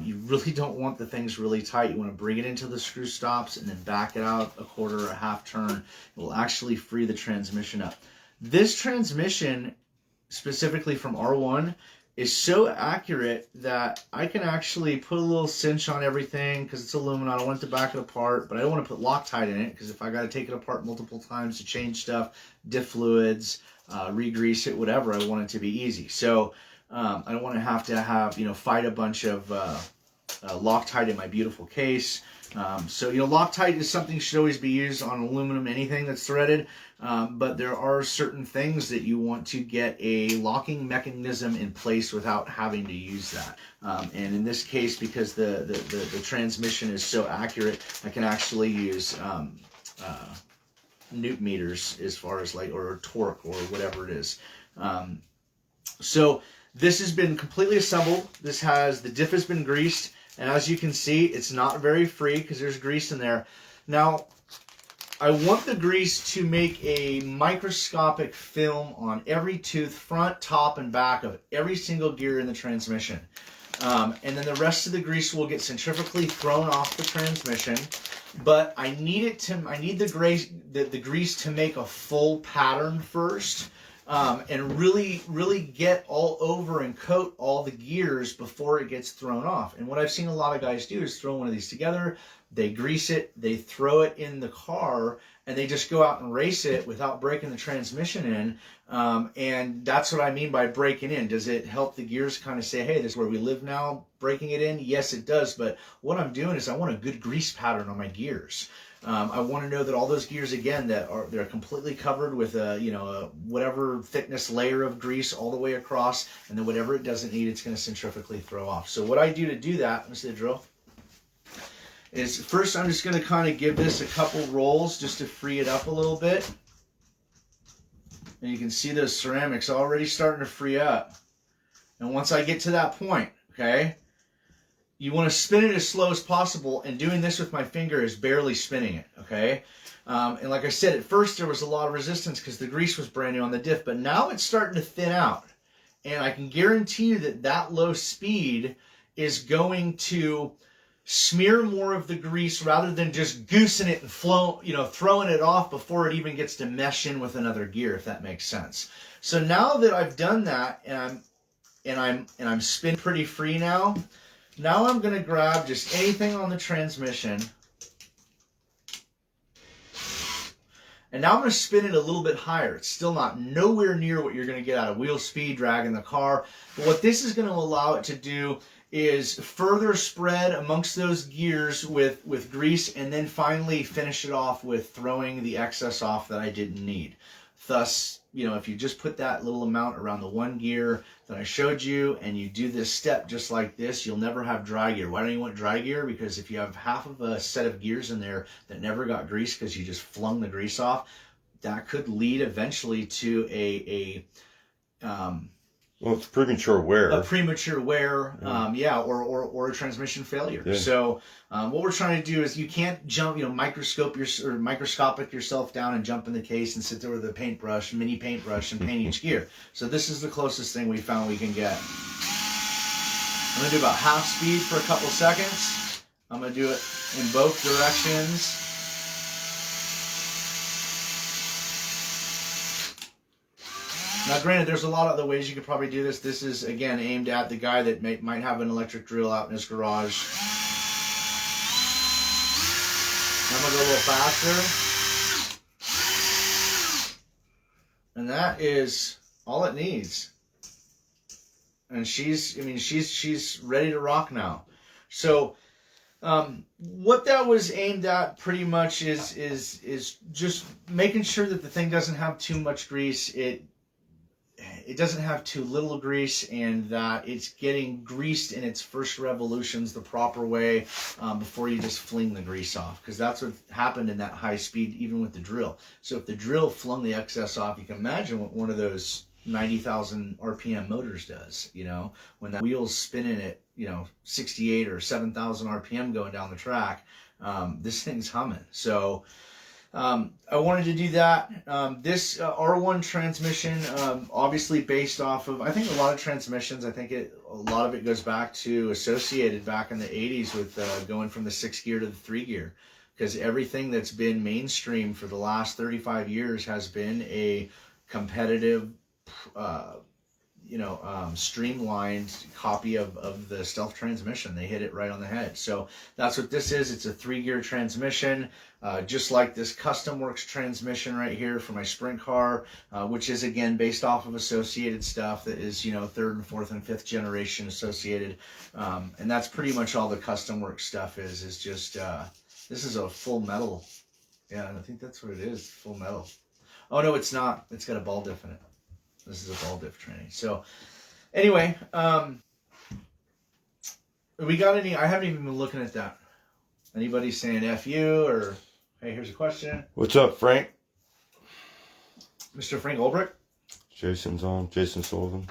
you really don't want the things really tight. You want to bring it into the screw stops and then back it out a quarter or a half turn. It will actually free the transmission up. This transmission, specifically from R1, is so accurate that I can actually put a little cinch on everything because it's aluminum. I don't want it to back it apart, but I don't want to put Loctite in it because if I got to take it apart multiple times to change stuff, diff fluids, re-grease it, whatever, I want it to be easy. So I don't want to have fight a bunch of Loctite in my beautiful case. So, you know, Loctite is something that should always be used on aluminum, anything that's threaded. But there are certain things that you want to get a locking mechanism in place without having to use that. And in this case, because the transmission is so accurate, I can actually use newton meters as far as like, or torque or whatever it is. So this has been completely assembled. The diff has been greased. And as you can see, it's not very free because there's grease in there. Now, I want the grease to make a microscopic film on every tooth, front, top, and back of every single gear in the transmission. And then the rest of the grease will get centrifugally thrown off the transmission. But I need the grease to make a full pattern first. And really get all over and coat all the gears before it gets thrown off. And what I've seen a lot of guys do is throw one of these together, they grease it, they throw it in the car, and they just go out and race it without breaking the transmission in. And that's what I mean by breaking in. Does it help the gears kind of say, hey, this is where we live now, breaking it in? Yes, it does. But what I'm doing is I want a good grease pattern on my gears. I want to know that all those gears, again, they're completely covered with a whatever thickness layer of grease all the way across, and then whatever it doesn't need, it's going to centrifugally throw off. So what I do to do that, let me see the drill, is first I'm just going to kind of give this a couple rolls just to free it up a little bit. And you can see those ceramics already starting to free up. And once I get to that point, okay, you want to spin it as slow as possible, and doing this with my finger is barely spinning it, okay? And like I said, at first there was a lot of resistance because the grease was brand new on the diff, but now it's starting to thin out. And I can guarantee you that low speed is going to smear more of the grease rather than just goosing it and throwing it off before it even gets to mesh in with another gear, if that makes sense. So now that I've done that and I'm spinning pretty free now, I'm going to grab just anything on the transmission. And now I'm going to spin it a little bit higher. It's still nowhere near what you're going to get out of wheel speed, dragging the car. But what this is going to allow it to do is further spread amongst those gears with grease, and then finally finish it off with throwing the excess off that I didn't need. Thus, if you just put that little amount around the one gear that I showed you, and you do this step just like this, you'll never have dry gear. Why don't you want dry gear? Because if you have half of a set of gears in there that never got grease because you just flung the grease off, that could lead eventually to it's premature wear. A premature wear, or a transmission failure. Yeah. So what we're trying to do is, you can't jump, microscopic yourself down and jump in the case and sit there with a mini paintbrush, and paint each gear. So this is the closest thing we found we can get. I'm going to do about half speed for a couple seconds. I'm going to do it in both directions. Now, granted, there's a lot of other ways you could probably do this. This is, again, aimed at the guy that might have an electric drill out in his garage. I'm going to go a little faster. And that is all it needs. And she's ready to rock now. So, what that was aimed at pretty much is just making sure that the thing doesn't have too much grease. It doesn't have too little grease, and that it's getting greased in its first revolutions the proper way before you just fling the grease off, because that's what happened in that high speed, even with the drill. So if the drill flung the excess off, you can imagine what one of those 90,000 RPM motors does, when that wheel's spinning at 68 or 7,000 RPM going down the track. This thing's humming. So I wanted to do that. This R1 transmission, obviously based off of, I think a lot of transmissions, a lot of it goes back to Associated back in the 80s with going from the 6 gear to the 3 gear, because everything that's been mainstream for the last 35 years has been a competitive, streamlined copy of the Stealth transmission. They hit it right on the head. So that's what this is. It's a 3-gear transmission, just like this Custom Works transmission right here for my sprint car, which is again based off of Associated stuff that is 3rd and 4th and 5th generation Associated, and that's pretty much all the Custom Works stuff is. Is just this is a full metal. Yeah, I think that's what it is. Full metal. Oh no, it's not. It's got a ball diff in it. This is a ball diff training. So anyway, we got any? I haven't even been looking at that. Anybody saying F you or hey, here's a question. What's up, Frank? Mr. Frank Webrc? Jason's on. Jason Sullivan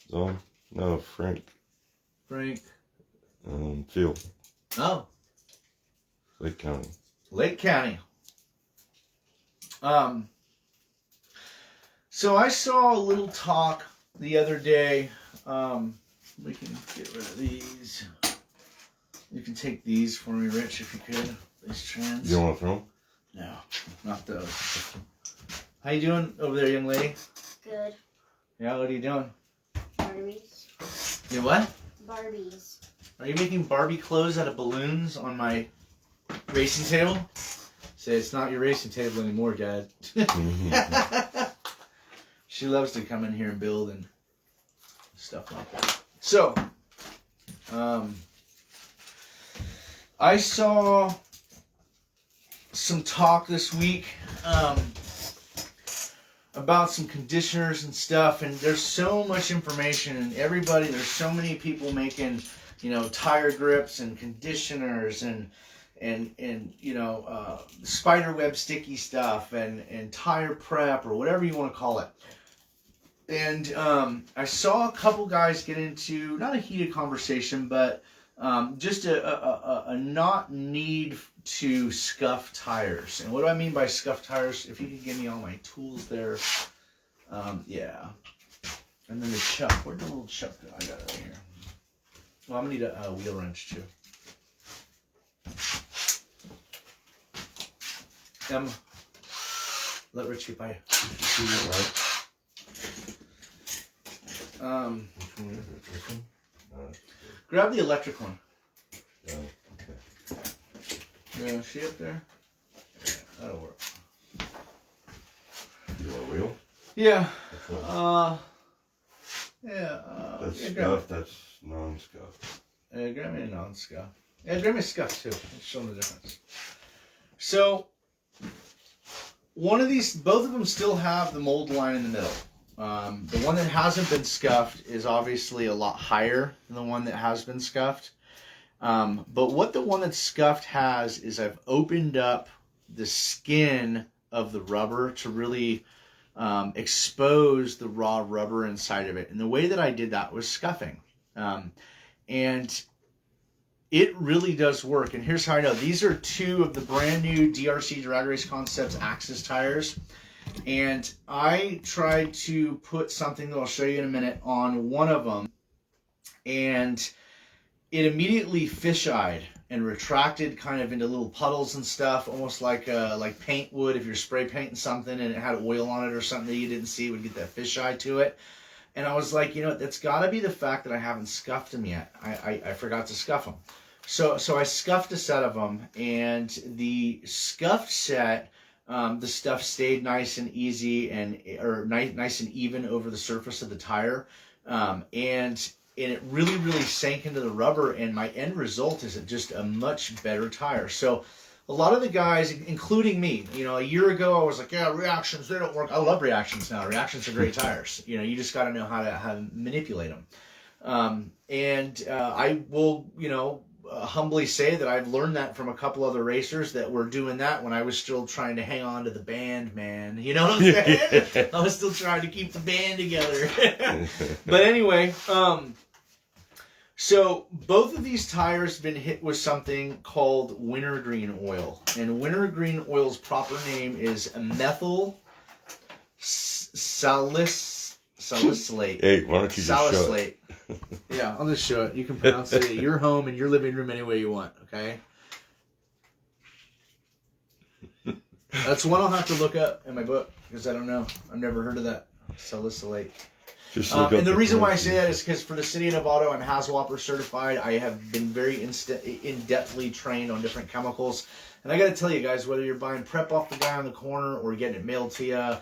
is on. No, Frank. Frank. Field. Oh. Lake County. Lake County. So I saw a little talk the other day. We can get rid of these. You can take these for me, Rich, if you could. These trans. You don't want to throw them? No, not those. How you doing over there, young lady? Good. Yeah, what are you doing? Barbies. You what? Barbies. Are you making Barbie clothes out of balloons on my racing table? Say it's not your racing table anymore, Dad. She loves to come in here and build and stuff like that. So, I saw some talk this week about some conditioners and stuff, and there's so much information, and there's so many people making, tire grips and conditioners and spider web sticky stuff and tire prep or whatever you want to call it. And I saw a couple guys get into, not a heated conversation, but just a not need to scuff tires. And what do I mean by scuff tires? If you could give me all my tools there. Yeah. And then the chuck. Where's the little chuck that I got over here? Well, I'm going to need a wheel wrench too. Let Rich get by. Grab the electric one. Oh, okay. Yeah, she up there? Yeah, that'll work. You want a wheel? Yeah. That's yeah, scuff, that's non-scuff. Grab me a non-scuff. Yeah, grab me a scuff too. Let's show them the difference. So, both of them still have the mold line in the middle. The one that hasn't been scuffed is obviously a lot higher than the one that has been scuffed. But what the one that's scuffed has is I've opened up the skin of the rubber to really expose the raw rubber inside of it. And the way that I did that was scuffing. And it really does work. And here's how I know. These are 2 of the brand new DRC Drag Race Concepts Axis tires. And I tried to put something that I'll show you in a minute on one of them. And it immediately fish-eyed and retracted kind of into little puddles and stuff, almost like paint would if you're spray painting something and it had oil on it or something that you didn't see, it would get that fish-eye to it. And I was like, that's got to be the fact that I haven't scuffed them yet. I forgot to scuff them. So I scuffed a set of them, and the scuffed set, the stuff stayed nice and easy or nice and even over the surface of the tire. And it really, really sank into the rubber, and my end result is just a much better tire. So a lot of the guys, including me, a year ago I was like, yeah, reactions, they don't work. I love reactions now. Reactions are great tires. You just got to know how to manipulate them. I will, humbly say that I've learned that from a couple other racers that were doing that when I was still trying to hang on to the band, man. You know what I'm saying? I was still trying to keep the band together. But anyway, so both of these tires have been hit with something called Wintergreen oil. And Wintergreen oil's proper name is methyl salicylate. Hey, why don't you just show it? Yeah, I'll just show it. You can pronounce it at your home in your living room any way you want, okay? That's one I'll have to look up in my book because I don't know. I've never heard of that. Salicylate. Just look up And the reason why I price. say that is because for the city of Novato, I'm HAZWOPER certified. I have been very in-depthly trained on different chemicals. And I got to tell you guys, whether you're buying prep off the guy on the corner or getting it mailed to you,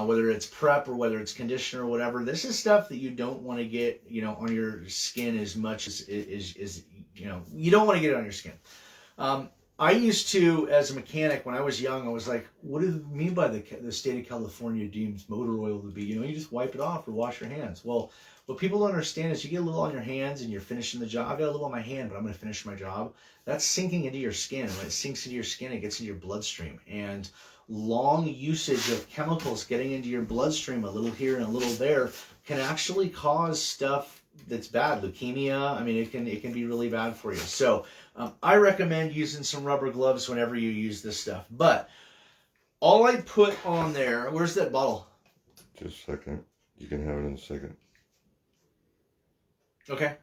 whether it's prep or whether it's conditioner or whatever, this is stuff that you don't want to get, on your skin as much as you don't want to get it on your skin. I used to, as a mechanic, when I was young, I was like, what do you mean by the state of California deems motor oil to be? You just wipe it off or wash your hands. Well, what people don't understand is you get a little on your hands and you're finishing the job. I got a little on my hand, but I'm going to finish my job. That's sinking into your skin. When it sinks into your skin, it gets into your bloodstream. And long usage of chemicals getting into your bloodstream, a little here and a little there, can actually cause stuff that's bad. Leukemia, I mean, it can be really bad for you. So I recommend using some rubber gloves whenever you use this stuff. But all I put on there, where's that bottle? Just a second. You can have it in a second. Okay.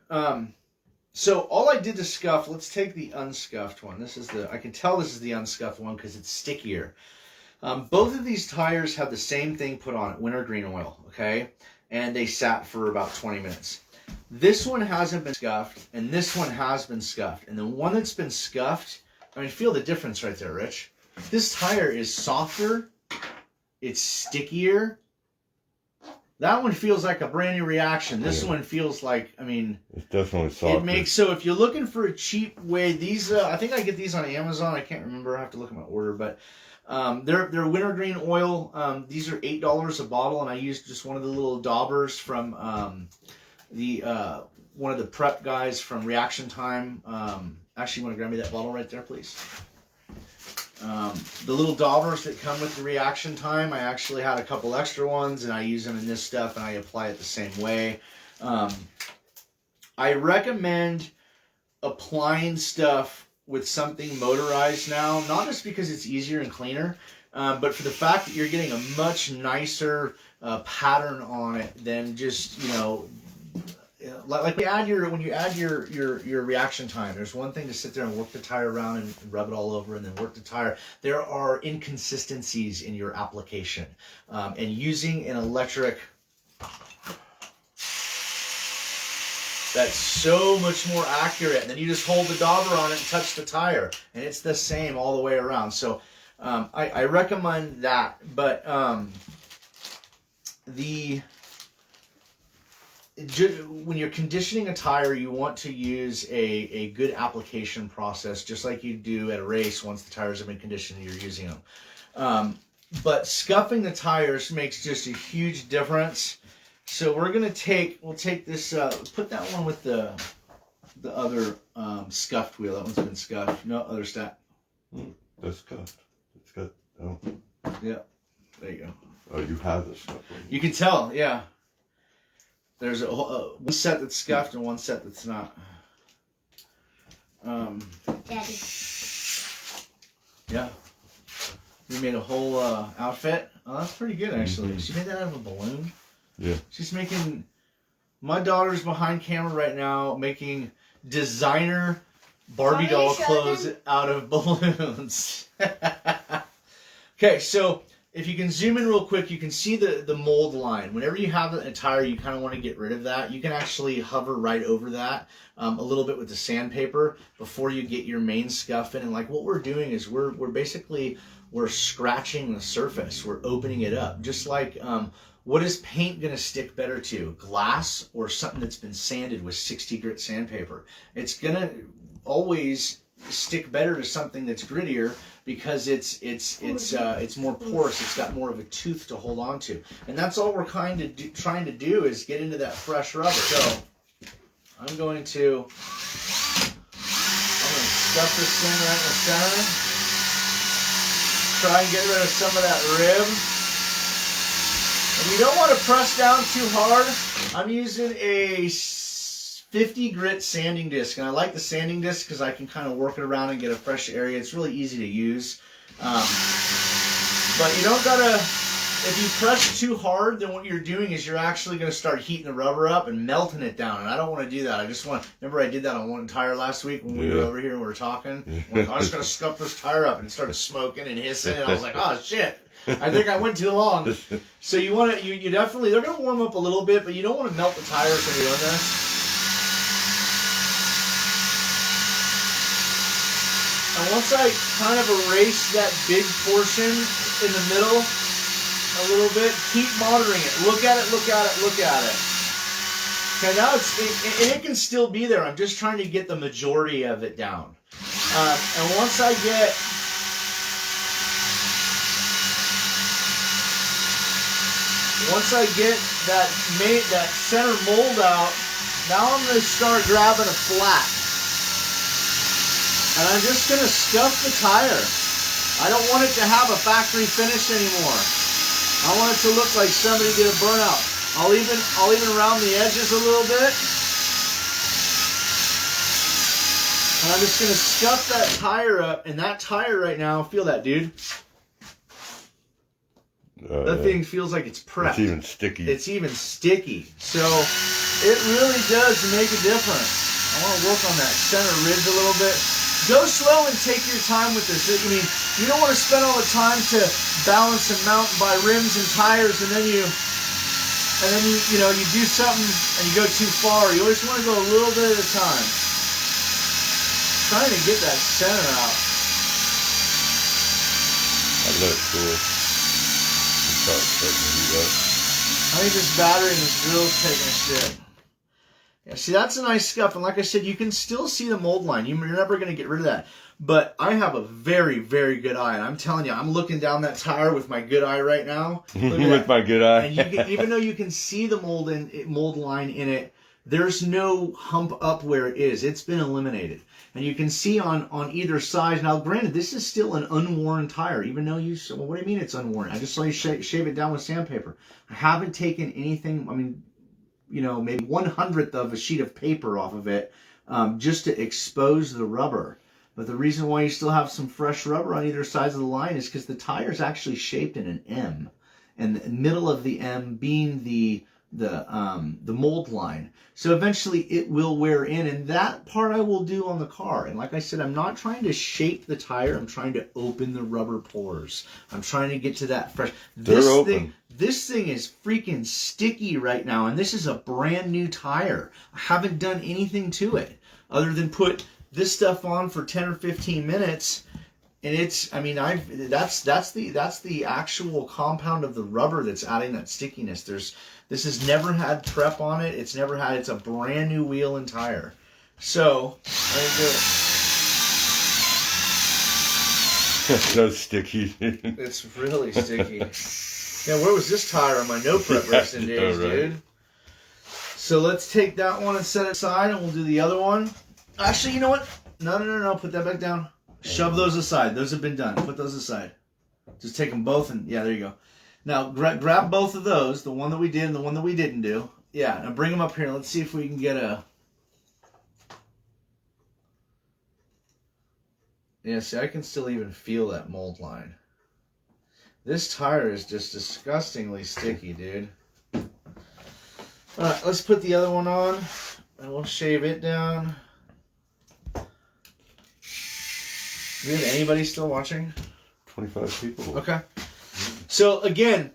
So all I did to scuff, let's take the unscuffed one. I can tell this is the unscuffed one because it's stickier. Both of these tires have the same thing put on it, Wintergreen oil, okay? And they sat for about 20 minutes. This one hasn't been scuffed, and this one has been scuffed. And the one that's been scuffed, I mean, feel the difference right there, Rich. This tire is softer, it's stickier. That one feels like a brand new reaction. This one feels like, I mean, it's definitely softer. So if you're looking for a cheap way, these, I think I get these on Amazon. I can't remember. I have to look at my order, but they're Wintergreen oil. These are $8 a bottle, and I used just one of the little daubers from one of the prep guys from Reaction Time. Actually, you want to grab me that bottle right there, please? The little daubers that come with the Reaction Time, I actually had a couple extra ones, and I use them in this stuff, and I apply it the same way. I recommend applying stuff with something motorized now, not just because it's easier and cleaner, but for the fact that you're getting a much nicer pattern on it than just, like when you add your reaction time. There's one thing to sit there and work the tire around and rub it all over and then work the tire. There are inconsistencies in your application, and using an electric, that's so much more accurate. And then you just hold the dauber on it and touch the tire, and it's the same all the way around. So I recommend that. But when you're conditioning a tire, you want to use a good application process, just like you do at a race once the tires have been conditioned and you're using them. But scuffing the tires makes just a huge difference. So we'll take this, put that one with the other scuffed wheel. That one's been scuffed. No, other stack. That's scuffed. It's got, oh. Yeah, there you go. Oh, you have the scuffed one. You can tell, yeah. There's one set that's scuffed and one set that's not. Daddy. Yeah. We made a whole outfit. Oh, that's pretty good, actually. Mm-hmm. She made that out of a balloon. Yeah. She's making... My daughter's behind camera right now making designer Barbie doll clothes out of balloons. Okay, so... If you can zoom in real quick, you can see the mold line. Whenever you have a tire, you kind of want to get rid of that. You can actually hover right over that a little bit with the sandpaper before you get your main scuff in. And like what we're doing is we're scratching the surface. We're opening it up. Just like what is paint going to stick better to? Glass or something that's been sanded with 60 grit sandpaper? It's going to always stick better to something that's grittier because it's more porous. It's got more of a tooth to hold on to, and that's all we're trying to do is get into that fresh rubber. So I'm going to stuff this thing right in the center. Try and get rid of some of that rib. And you don't want to press down too hard. I'm using a 50 grit sanding disc, and I like the sanding disc because I can kind of work it around and get a fresh area. It's really easy to use, but you don't gotta if you press too hard, then what you're doing is you're actually going to start heating the rubber up and melting it down. And I don't want to do that. I just want. Remember, I did that on one tire last week when we were over here and we were talking. I was just going to scuff this tire up, and it started smoking and hissing, and I was like, oh shit. I think I went too long. So you want to, you definitely, they're going to warm up a little bit, but you don't want to melt the tires when you're doing this. And once I kind of erase that big portion in the middle a little bit, keep monitoring it. Look at it, look at it, look at it. Okay, now it can still be there. I'm just trying to get the majority of it down. And once I get that center mold out, now I'm going to start grabbing a flat. And I'm just going to scuff the tire. I don't want it to have a factory finish anymore. I want it to look like somebody did a burnout. I'll even round the edges a little bit. And I'm just going to scuff that tire up. And that tire right now, feel that, dude? That thing feels like it's prepped. It's even sticky. It's even sticky. So it really does make a difference. I want to work on that center ridge a little bit. Go slow and take your time with this. I mean, you don't want to spend all the time to balance and mount and buy rims and tires, and then you do something and you go too far. You always want to go a little bit at a time. Trying to get that center out. I know it's cool. I think this battery and this drill's taking a shit. Yeah, see, that's a nice scuff. And like I said, you can still see the mold line. You're never going to get rid of that. But I have a very, very good eye. And I'm telling you, I'm looking down that tire with my good eye right now. With my good eye. And even though you can see the mold line in it, there's no hump up where it is. It's been eliminated. And you can see on either side. Now, granted, this is still an unworn tire, even though well, what do you mean it's unworn? I just saw you shave it down with sandpaper. I haven't taken anything, I mean, maybe 1/100th of a sheet of paper off of it just to expose the rubber. But the reason why you still have some fresh rubber on either sides of the line is because the tire is actually shaped in an M. And the middle of the M being the mold line. So eventually it will wear in, and that part I will do on the car. And like I said, I'm not trying to shape the tire. I'm trying to open the rubber pores. I'm trying to get to that fresh. This thing is freaking sticky right now, and this is a brand new tire. I haven't done anything to it other than put this stuff on for 10 or 15 minutes. And that's the actual compound of the rubber that's adding that stickiness. This has never had prep on it. It's a brand new wheel and tire. So, I think It's so sticky. it's really sticky. Yeah, where was this tire on my no prep racing days, Right. dude? So let's take that one and set it aside, and we'll do the other one. Actually, you know what? No. Put that back down. Shove those aside. Those have been done. Put those aside. Just take them both and, yeah, there you go. Now, grab both of those, the one that we did and the one that we didn't do. Yeah, now bring them up here. Let's see if we can get a... Yeah, see, I can still even feel that mold line. This tire is just disgustingly sticky, dude. Alright, let's put the other one on, and we'll shave it down. Do we have anybody still watching? 25 people. Okay. So again,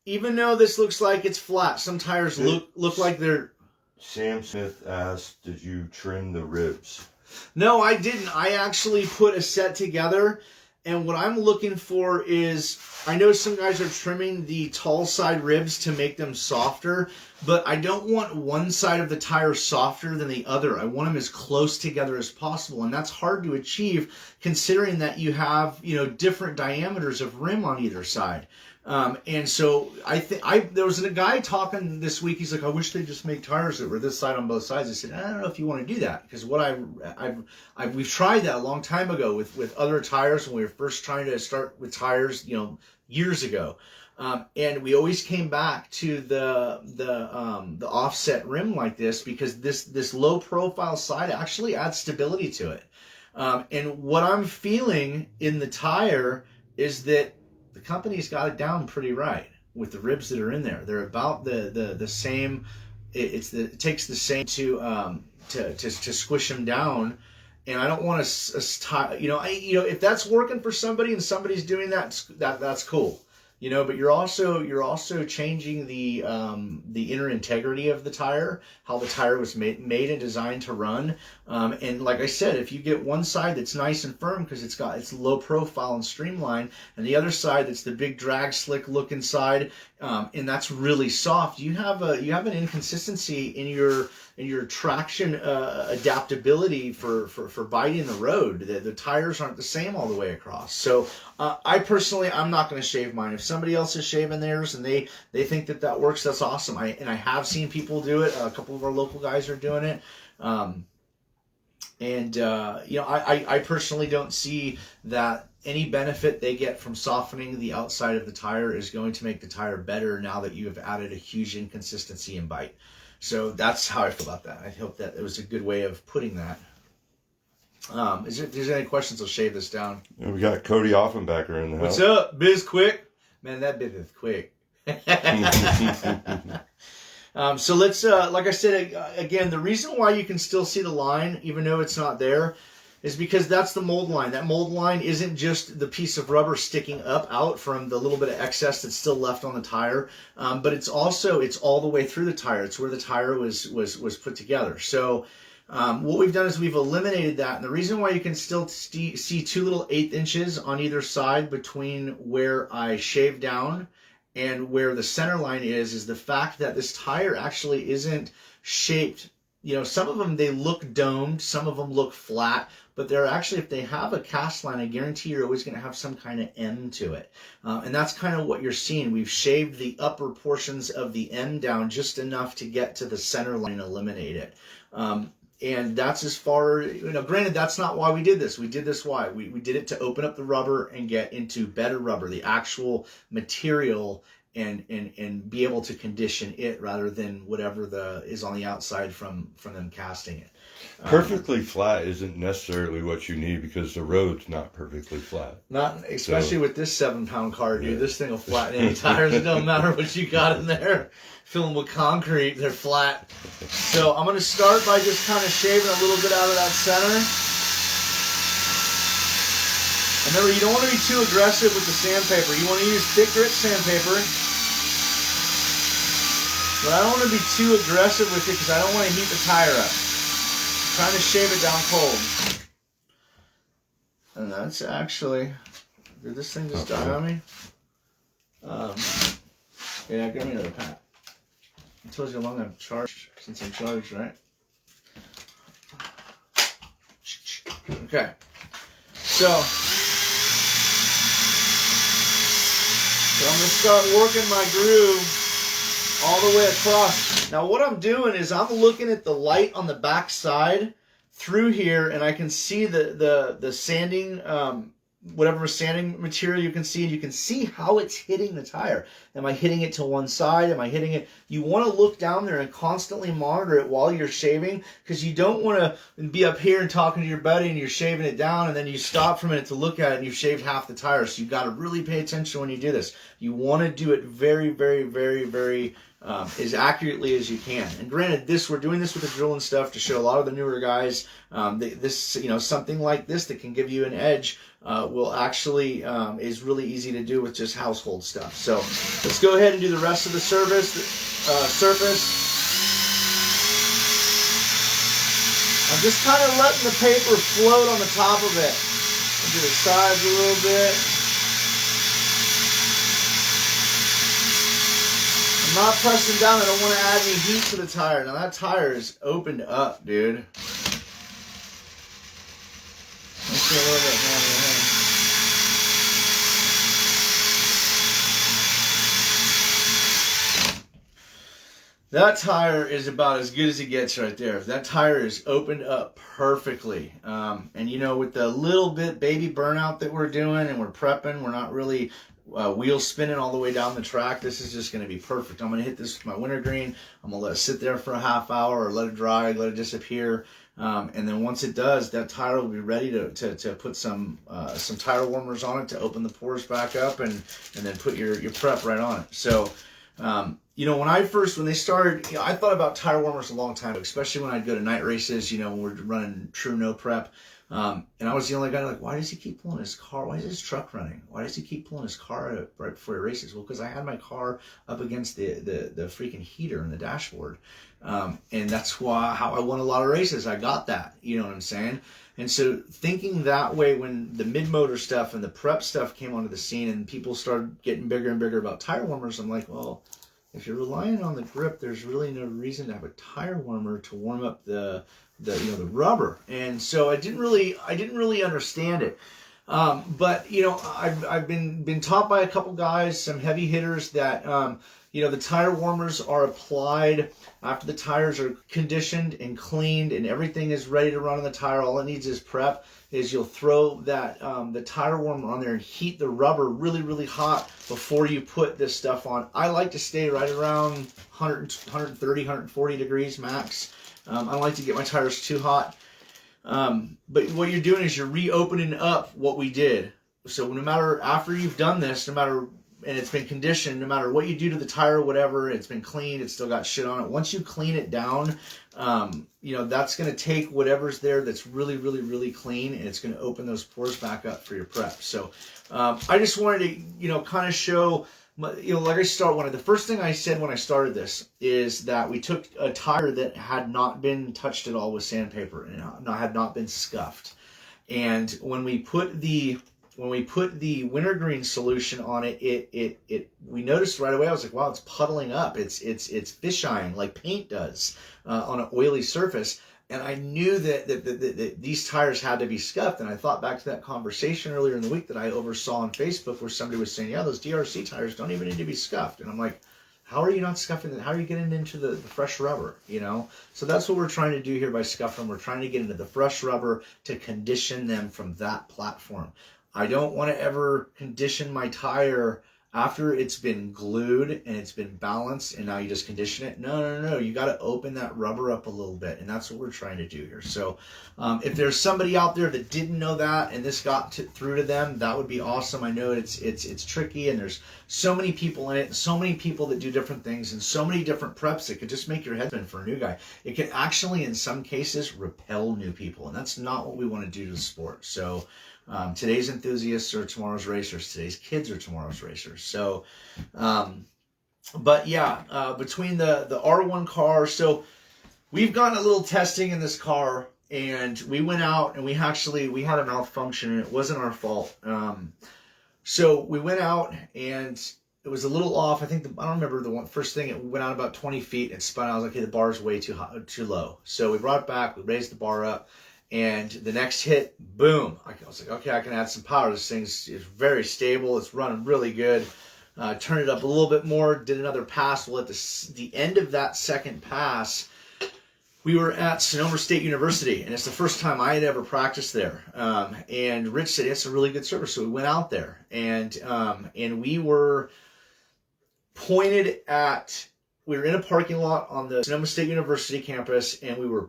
even though this looks like it's flat, some tires look like they're... Sam Smith asked, did you trim the ribs? No, I didn't. I actually put a set together, and what I'm looking for is, I know some guys are trimming the tall side ribs to make them softer, but I don't want one side of the tire softer than the other. I want them as close together as possible, and that's hard to achieve considering that you have, different diameters of rim on either side. And so there was a guy talking this week. He's like, I wish they'd just make tires that were this side on both sides. I said, I don't know if you want to do that, because we've tried that a long time ago with other tires when we were first trying to start with tires, years ago. And we always came back to the offset rim like this, because this low profile side actually adds stability to it. And what I'm feeling in the tire is that the company's got it down pretty right. with the ribs that are in there. They're about the same. It takes the same to squish them down. And I don't want to, if that's working for somebody and somebody's doing that's cool, But you're also changing the inner integrity of the tire, how the tire was made and designed to run. And like I said, if you get one side that's nice and firm because it's low profile and streamlined, and the other side that's the big drag slick looking side, and that's really soft, you have an inconsistency in your traction adaptability for biting the road. The tires aren't the same all the way across. So I personally, I'm not going to shave mine. If somebody else is shaving theirs and they think that works, that's awesome. I have seen people do it. A couple of our local guys are doing it. I personally don't see that any benefit they get from softening the outside of the tire is going to make the tire better now that you have added a huge inconsistency in bite. So that's how I feel about that. I hope that it was a good way of putting that. If there's any questions, I'll shave this down. And we got Cody Offenbacker in the house. What's up, Biz Quick? Man, that bit is quick. So let's, like I said, again, the reason why you can still see the line, even though it's not there, is because that's the mold line. That mold line isn't just the piece of rubber sticking out from the little bit of excess that's still left on the tire, but it's all the way through the tire. It's where the tire was put together. So what we've done is we've eliminated that, and the reason why you can still see 2 little 1/8 inches on either side between where I shaved down and where the center line is the fact that this tire actually isn't shaped. Some of them, they look domed, some of them look flat, but they're actually, if they have a cast line, I guarantee you're always going to have some kind of M to it. And that's kind of what you're seeing. We've shaved the upper portions of the M down just enough to get to the center line and eliminate it. And that's as far, granted, that's not why we did this. We did this why? We did it to open up the rubber and get into better rubber, the actual material, and be able to condition it rather than whatever is on the outside from them casting it. Perfectly flat isn't necessarily what you need because the road's not perfectly flat. Not especially with this 7-pound car, dude. Yeah. This thing will flatten any tires. It don't matter what you got in there. Fill them with concrete, they're flat. So I'm going to start by just kind of shaving a little bit out of that center. Remember, you don't want to be too aggressive with the sandpaper. You want to use thick grit sandpaper. But I don't want to be too aggressive with it because I don't want to heat the tire up. I'm trying to shave it down cold. And that's actually... Did this thing just die on me? Yeah, give me another pat. I told you how long I've charged since I'm charged, right? Okay. So I'm going to start working my groove all the way across. Now what I'm doing is I'm looking at the light on the back side through here, and I can see the sanding, whatever sanding material you can see, and you can see how it's hitting the tire. Am I hitting it to one side? Am I hitting it? You want to look down there and constantly monitor it while you're shaving, because you don't want to be up here and talking to your buddy and you're shaving it down and then you stop for a minute to look at it and you've shaved half the tire. So you've got to really pay attention when you do this. You want to do it very, very, very, very as accurately as you can. And granted, we're doing this with the drill and stuff to show a lot of the newer guys. Something like this that can give you an edge will actually is really easy to do with just household stuff. So let's go ahead and do the rest of the surface. I'm just kind of letting the paper float on the top of it. Do the sides a little bit. I'm not pressing down. I don't want to add any heat to the tire. Now that tire is opened up, dude. Let's get a little bit more in. That tire is about as good as it gets right there. That tire is opened up perfectly. And with the little bit baby burnout that we're doing and we're prepping, we're not really wheel spinning all the way down the track. This is just going to be perfect. I'm going to hit this with my Wintergreen. I'm going to let it sit there for a half hour or let it dry, let it disappear. And then once it does, that tire will be ready to put some tire warmers on it to open the pores back up and then put your prep right on it. So, when they started, I thought about tire warmers a long time ago, especially when I'd go to night races, when we're running true no prep. And I was the only guy like, why does he keep pulling his car? Why is his truck running? Why does he keep pulling his car up right before he races? Well, because I had my car up against the freaking heater in the dashboard. And that's how I won a lot of races. I got that, you know what I'm saying? And so thinking that way, when the mid-motor stuff and the prep stuff came onto the scene and people started getting bigger and bigger about tire warmers, I'm like, well, if you're relying on the grip, there's really no reason to have a tire warmer to warm up the rubber. And so I didn't really understand it. But I've been taught by a couple guys, some heavy hitters, that the tire warmers are applied after the tires are conditioned and cleaned and everything is ready to run on the tire. All it needs is prep. You'll throw that the tire warmer on there and heat the rubber really, really hot before you put this stuff on. I like to stay right around 130, 140 degrees max. I don't like to get my tires too hot. But what you're doing is you're reopening up what we did. So no matter, after you've done this, and it's been conditioned, no matter what you do to the tire, whatever, it's been cleaned, it's still got shit on it. Once you clean it down, that's going to take whatever's there that's really, really, really clean, and it's going to open those pores back up for your prep. So I just wanted to, kind of show, the first thing I said when I started this is that we took a tire that had not been touched at all with sandpaper and had not been scuffed. And when we put the Wintergreen solution on it, we noticed right away. I was like, wow, it's puddling up. It's fisheyeing like paint does on an oily surface. And I knew that these tires had to be scuffed. And I thought back to that conversation earlier in the week that I oversaw on Facebook where somebody was saying, yeah, those DRC tires don't even need to be scuffed. And I'm like, how are you not scuffing them? How are you getting into the fresh rubber, So that's what we're trying to do here by scuffing. We're trying to get into the fresh rubber to condition them from that platform. I don't want to ever condition my tire after it's been glued and it's been balanced and now you just condition it. No. You got to open that rubber up a little bit, and that's what we're trying to do here. So if there's somebody out there that didn't know that and this got through to them, that would be awesome. I know it's tricky, and there's so many people in it, so many people that do different things, and so many different preps that could just make your head spin for a new guy. It can actually, in some cases, repel new people, and that's not what we want to do to the sport. So today's enthusiasts are tomorrow's racers. Today's kids are tomorrow's racers. So, between the R1 car, so we've gotten a little testing in this car, and we went out and we had a malfunction, and it wasn't our fault. So we went out and it was a little off. I don't remember the first thing. It went out about 20 feet and spun out. I was like, okay, the bar's way too low. So we brought it back. We raised the bar up. And the next hit, boom. I was like, okay, I can add some power. This thing's is very stable. It's running really good. Turned it up a little bit more. Did another pass. Well, at the end of that second pass, we were at Sonoma State University, and it's the first time I had ever practiced there. And Rich said, it's a really good service. So we went out there, and we were pointed at, we were in a parking lot on the Sonoma State University campus, and we were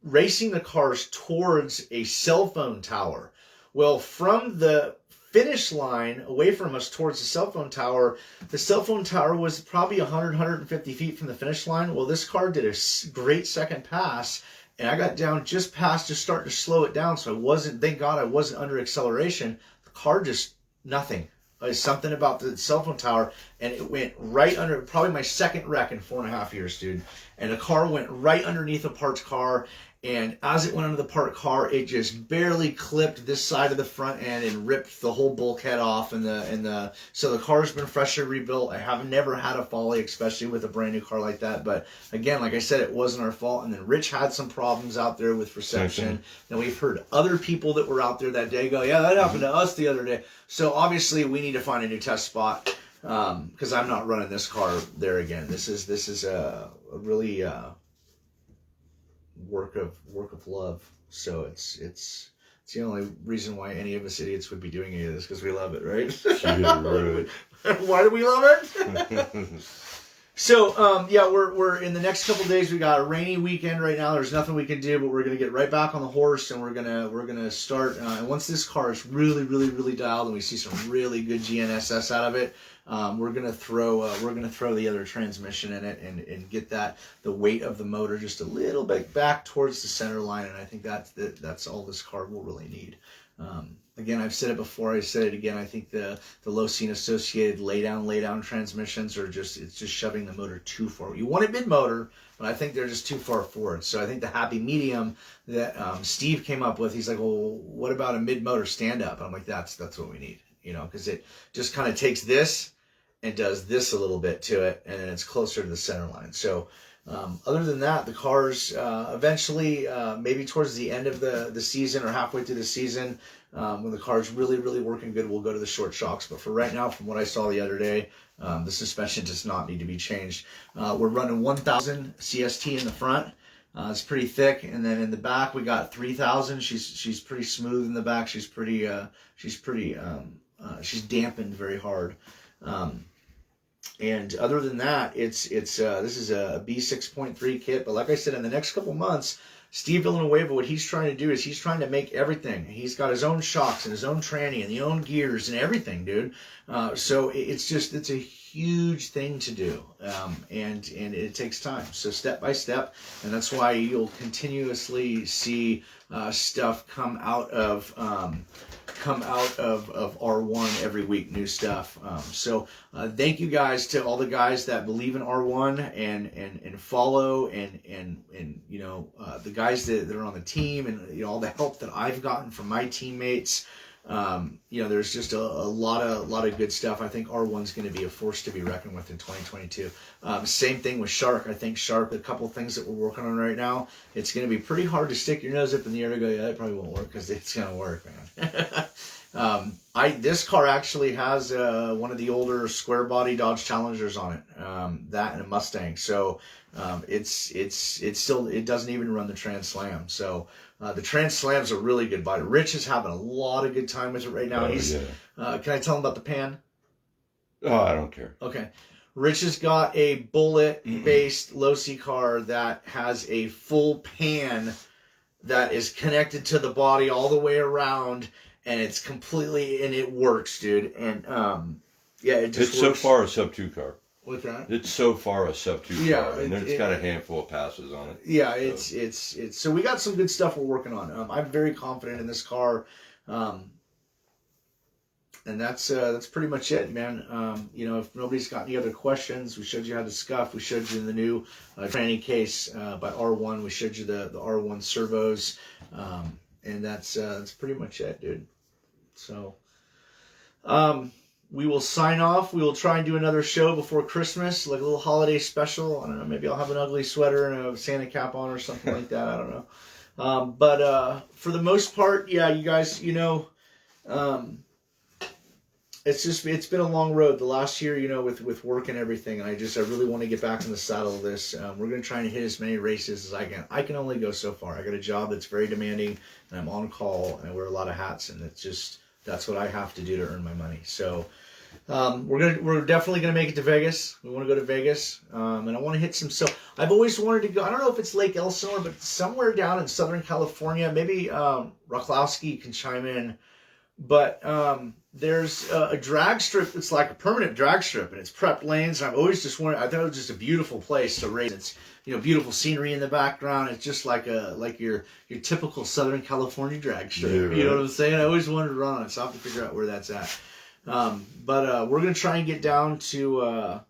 racing the cars towards a cell phone tower. Well, from the finish line away from us towards the cell phone tower was probably 100, 150 feet from the finish line. Well, this car did a great second pass, and I got down just starting to slow it down. So thank God I wasn't under acceleration. The car just, nothing. Something about the cell phone tower, and it went right under, probably my second wreck in 4.5 years, dude. And the car went right underneath a parked car, and as it went under the parked car, it just barely clipped this side of the front end and ripped the whole bulkhead off. So the car's been freshly rebuilt. I have never had a folly, especially with a brand new car like that. But again, like I said, it wasn't our fault. And then Rich had some problems out there with reception. And we've heard other people that were out there that day go, yeah, that happened to us the other day. So obviously we need to find a new test spot, because I'm not running this car there again. This is a really work of love. So it's the only reason why any of us idiots would be doing any of this, because we love it, right? Yeah, right. Why do we love it? So yeah, we're in the next couple days. We got a rainy weekend right now. There's nothing we can do, but we're gonna get right back on the horse, and we're gonna start. And once this car is really dialed, and we see some really good GNSS out of it, we're gonna throw the other transmission in it and get the weight of the motor just a little bit back towards the center line. And I think that's all this car will really need. Again, I've said it before. I said it again. I think the low-scene associated lay down transmissions are just shoving the motor too far. You want it mid-motor, but I think they're just too far forward. So I think the happy medium that Steve came up with, he's like, well, what about a mid-motor stand-up? And I'm like, that's what we need, because it just kind of takes this and does this a little bit to it, and then it's closer to the center line. So other than that, the cars eventually, maybe towards the end of the season or halfway through the season, when the car's really working good, we'll go to the short shocks. But for right now, from what I saw the other day, the suspension does not need to be changed. We're running 1000 CST in the front. It's pretty thick, and then in the back we got 3000. She's pretty smooth in the back. She's dampened very hard. And other than that, this is a B6.3 kit. But like I said, in the next couple months, Steve Villanueva, what he's trying to do is he's trying to make everything. He's got his own shocks and his own tranny and the own gears and everything, dude. So it's a huge thing to do, and it takes time. So step by step, and that's why you'll continuously see stuff come out of R1 every week, new stuff. So thank you guys to all the guys that believe in R1 and follow and the guys that are on the team, and all the help that I've gotten from my teammates. There's just a lot of good stuff. I think R1's going to be a force to be reckoned with in 2022. Same thing with Shark. I think Shark, a couple things that we're working on right now, it's going to be pretty hard to stick your nose up in the air to go, yeah, it probably won't work, because it's going to work, man. This car actually has one of the older square body Dodge Challengers on it, that and a Mustang. So it doesn't even run the Trans Slam. So the Trans Slam's a really good body. Rich is having a lot of good time with it right now. Can I tell him about the pan? Oh, I don't care. Okay. Rich has got a bullet-based low-C car that has a full pan that is connected to the body all the way around, and it's completely, and it works, dude. And it just it's works. So far a sub-2 car. What's that? It's so far a sub-2 Yeah, car, and it's got a handful of passes on it. Yeah, it's so we got some good stuff we're working on. I'm very confident in this car, and that's pretty much it, man. If nobody's got any other questions, we showed you how to scuff. We showed you the new tranny case by R1. We showed you the R1 servos, and that's pretty much it, dude. So, we will sign off. We will try and do another show before Christmas, like a little holiday special. I don't know, maybe I'll have an ugly sweater and a Santa cap on or something like that. I don't know. But for the most part, yeah, you guys, it's been a long road the last year, with work and everything. And I really want to get back in the saddle of this. We're going to try and hit as many races as I can. I can only go so far. I got a job that's very demanding, and I'm on call, and I wear a lot of hats, and that's what I have to do to earn my money. So we're definitely gonna make it to Vegas. We want to go to Vegas, and I want to hit some. So I've always wanted to go. I don't know if it's Lake Elsinore, but somewhere down in Southern California. Maybe Rocklowski can chime in. But there's a drag strip that's like a permanent drag strip, and it's prepped lanes. And I've always just wanted. I thought it was just a beautiful place to race. It's beautiful scenery in the background. It's just like your typical Southern California drag strip. Yeah, right. You know what I'm saying? I always wanted to run on it, so I have to figure out where that's at. But we're gonna try and get down to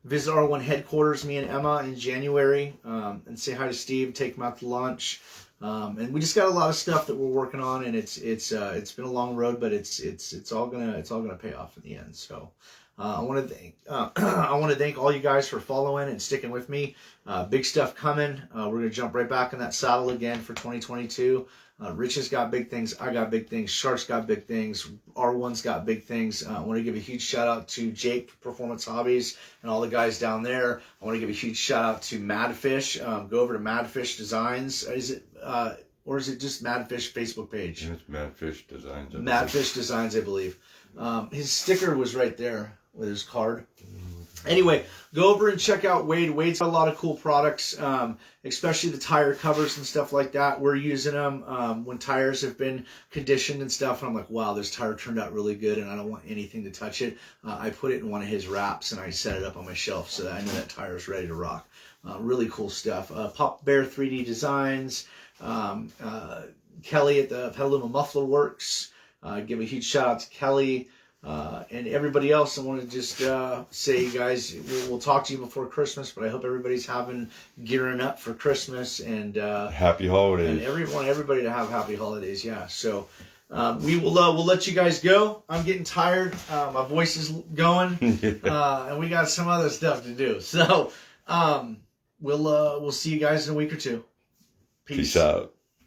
visit R1 headquarters, me and Emma, in January, and say hi to Steve, take him out to lunch. And we just got a lot of stuff that we're working on, and it's been a long road, but it's all gonna pay off in the end. So I want to thank all you guys for following and sticking with me. Big stuff coming. We're gonna jump right back in that saddle again for 2022. Rich has got big things. I got big things. Shark's got big things. R1's got big things. I want to give a huge shout out to Jake Performance Hobbies and all the guys down there. I want to give a huge shout out to Madfish. Go over to Madfish Designs. Or is it just Madfish Facebook page? It's Madfish Designs. Madfish Designs, I believe. His sticker was right there with his card. Anyway, go over and check out Wade. Wade's got a lot of cool products, especially the tire covers and stuff like that. We're using them when tires have been conditioned and stuff. And I'm like, wow, this tire turned out really good, and I don't want anything to touch it. I put it in one of his wraps, and I set it up on my shelf so that I know that tire is ready to rock. Really cool stuff. Pop Bear 3D Designs, Kelly at the Petaluma Muffler Works. Give a huge shout out to Kelly. And everybody else. I want to just say, guys, we'll talk to you before Christmas, but I hope everybody's gearing up for Christmas, and happy holidays. And everybody to have happy holidays. Yeah. So we'll let you guys go. I'm getting tired. My voice is going, and we got some other stuff to do. So we'll see you guys in a week or two. Peace out.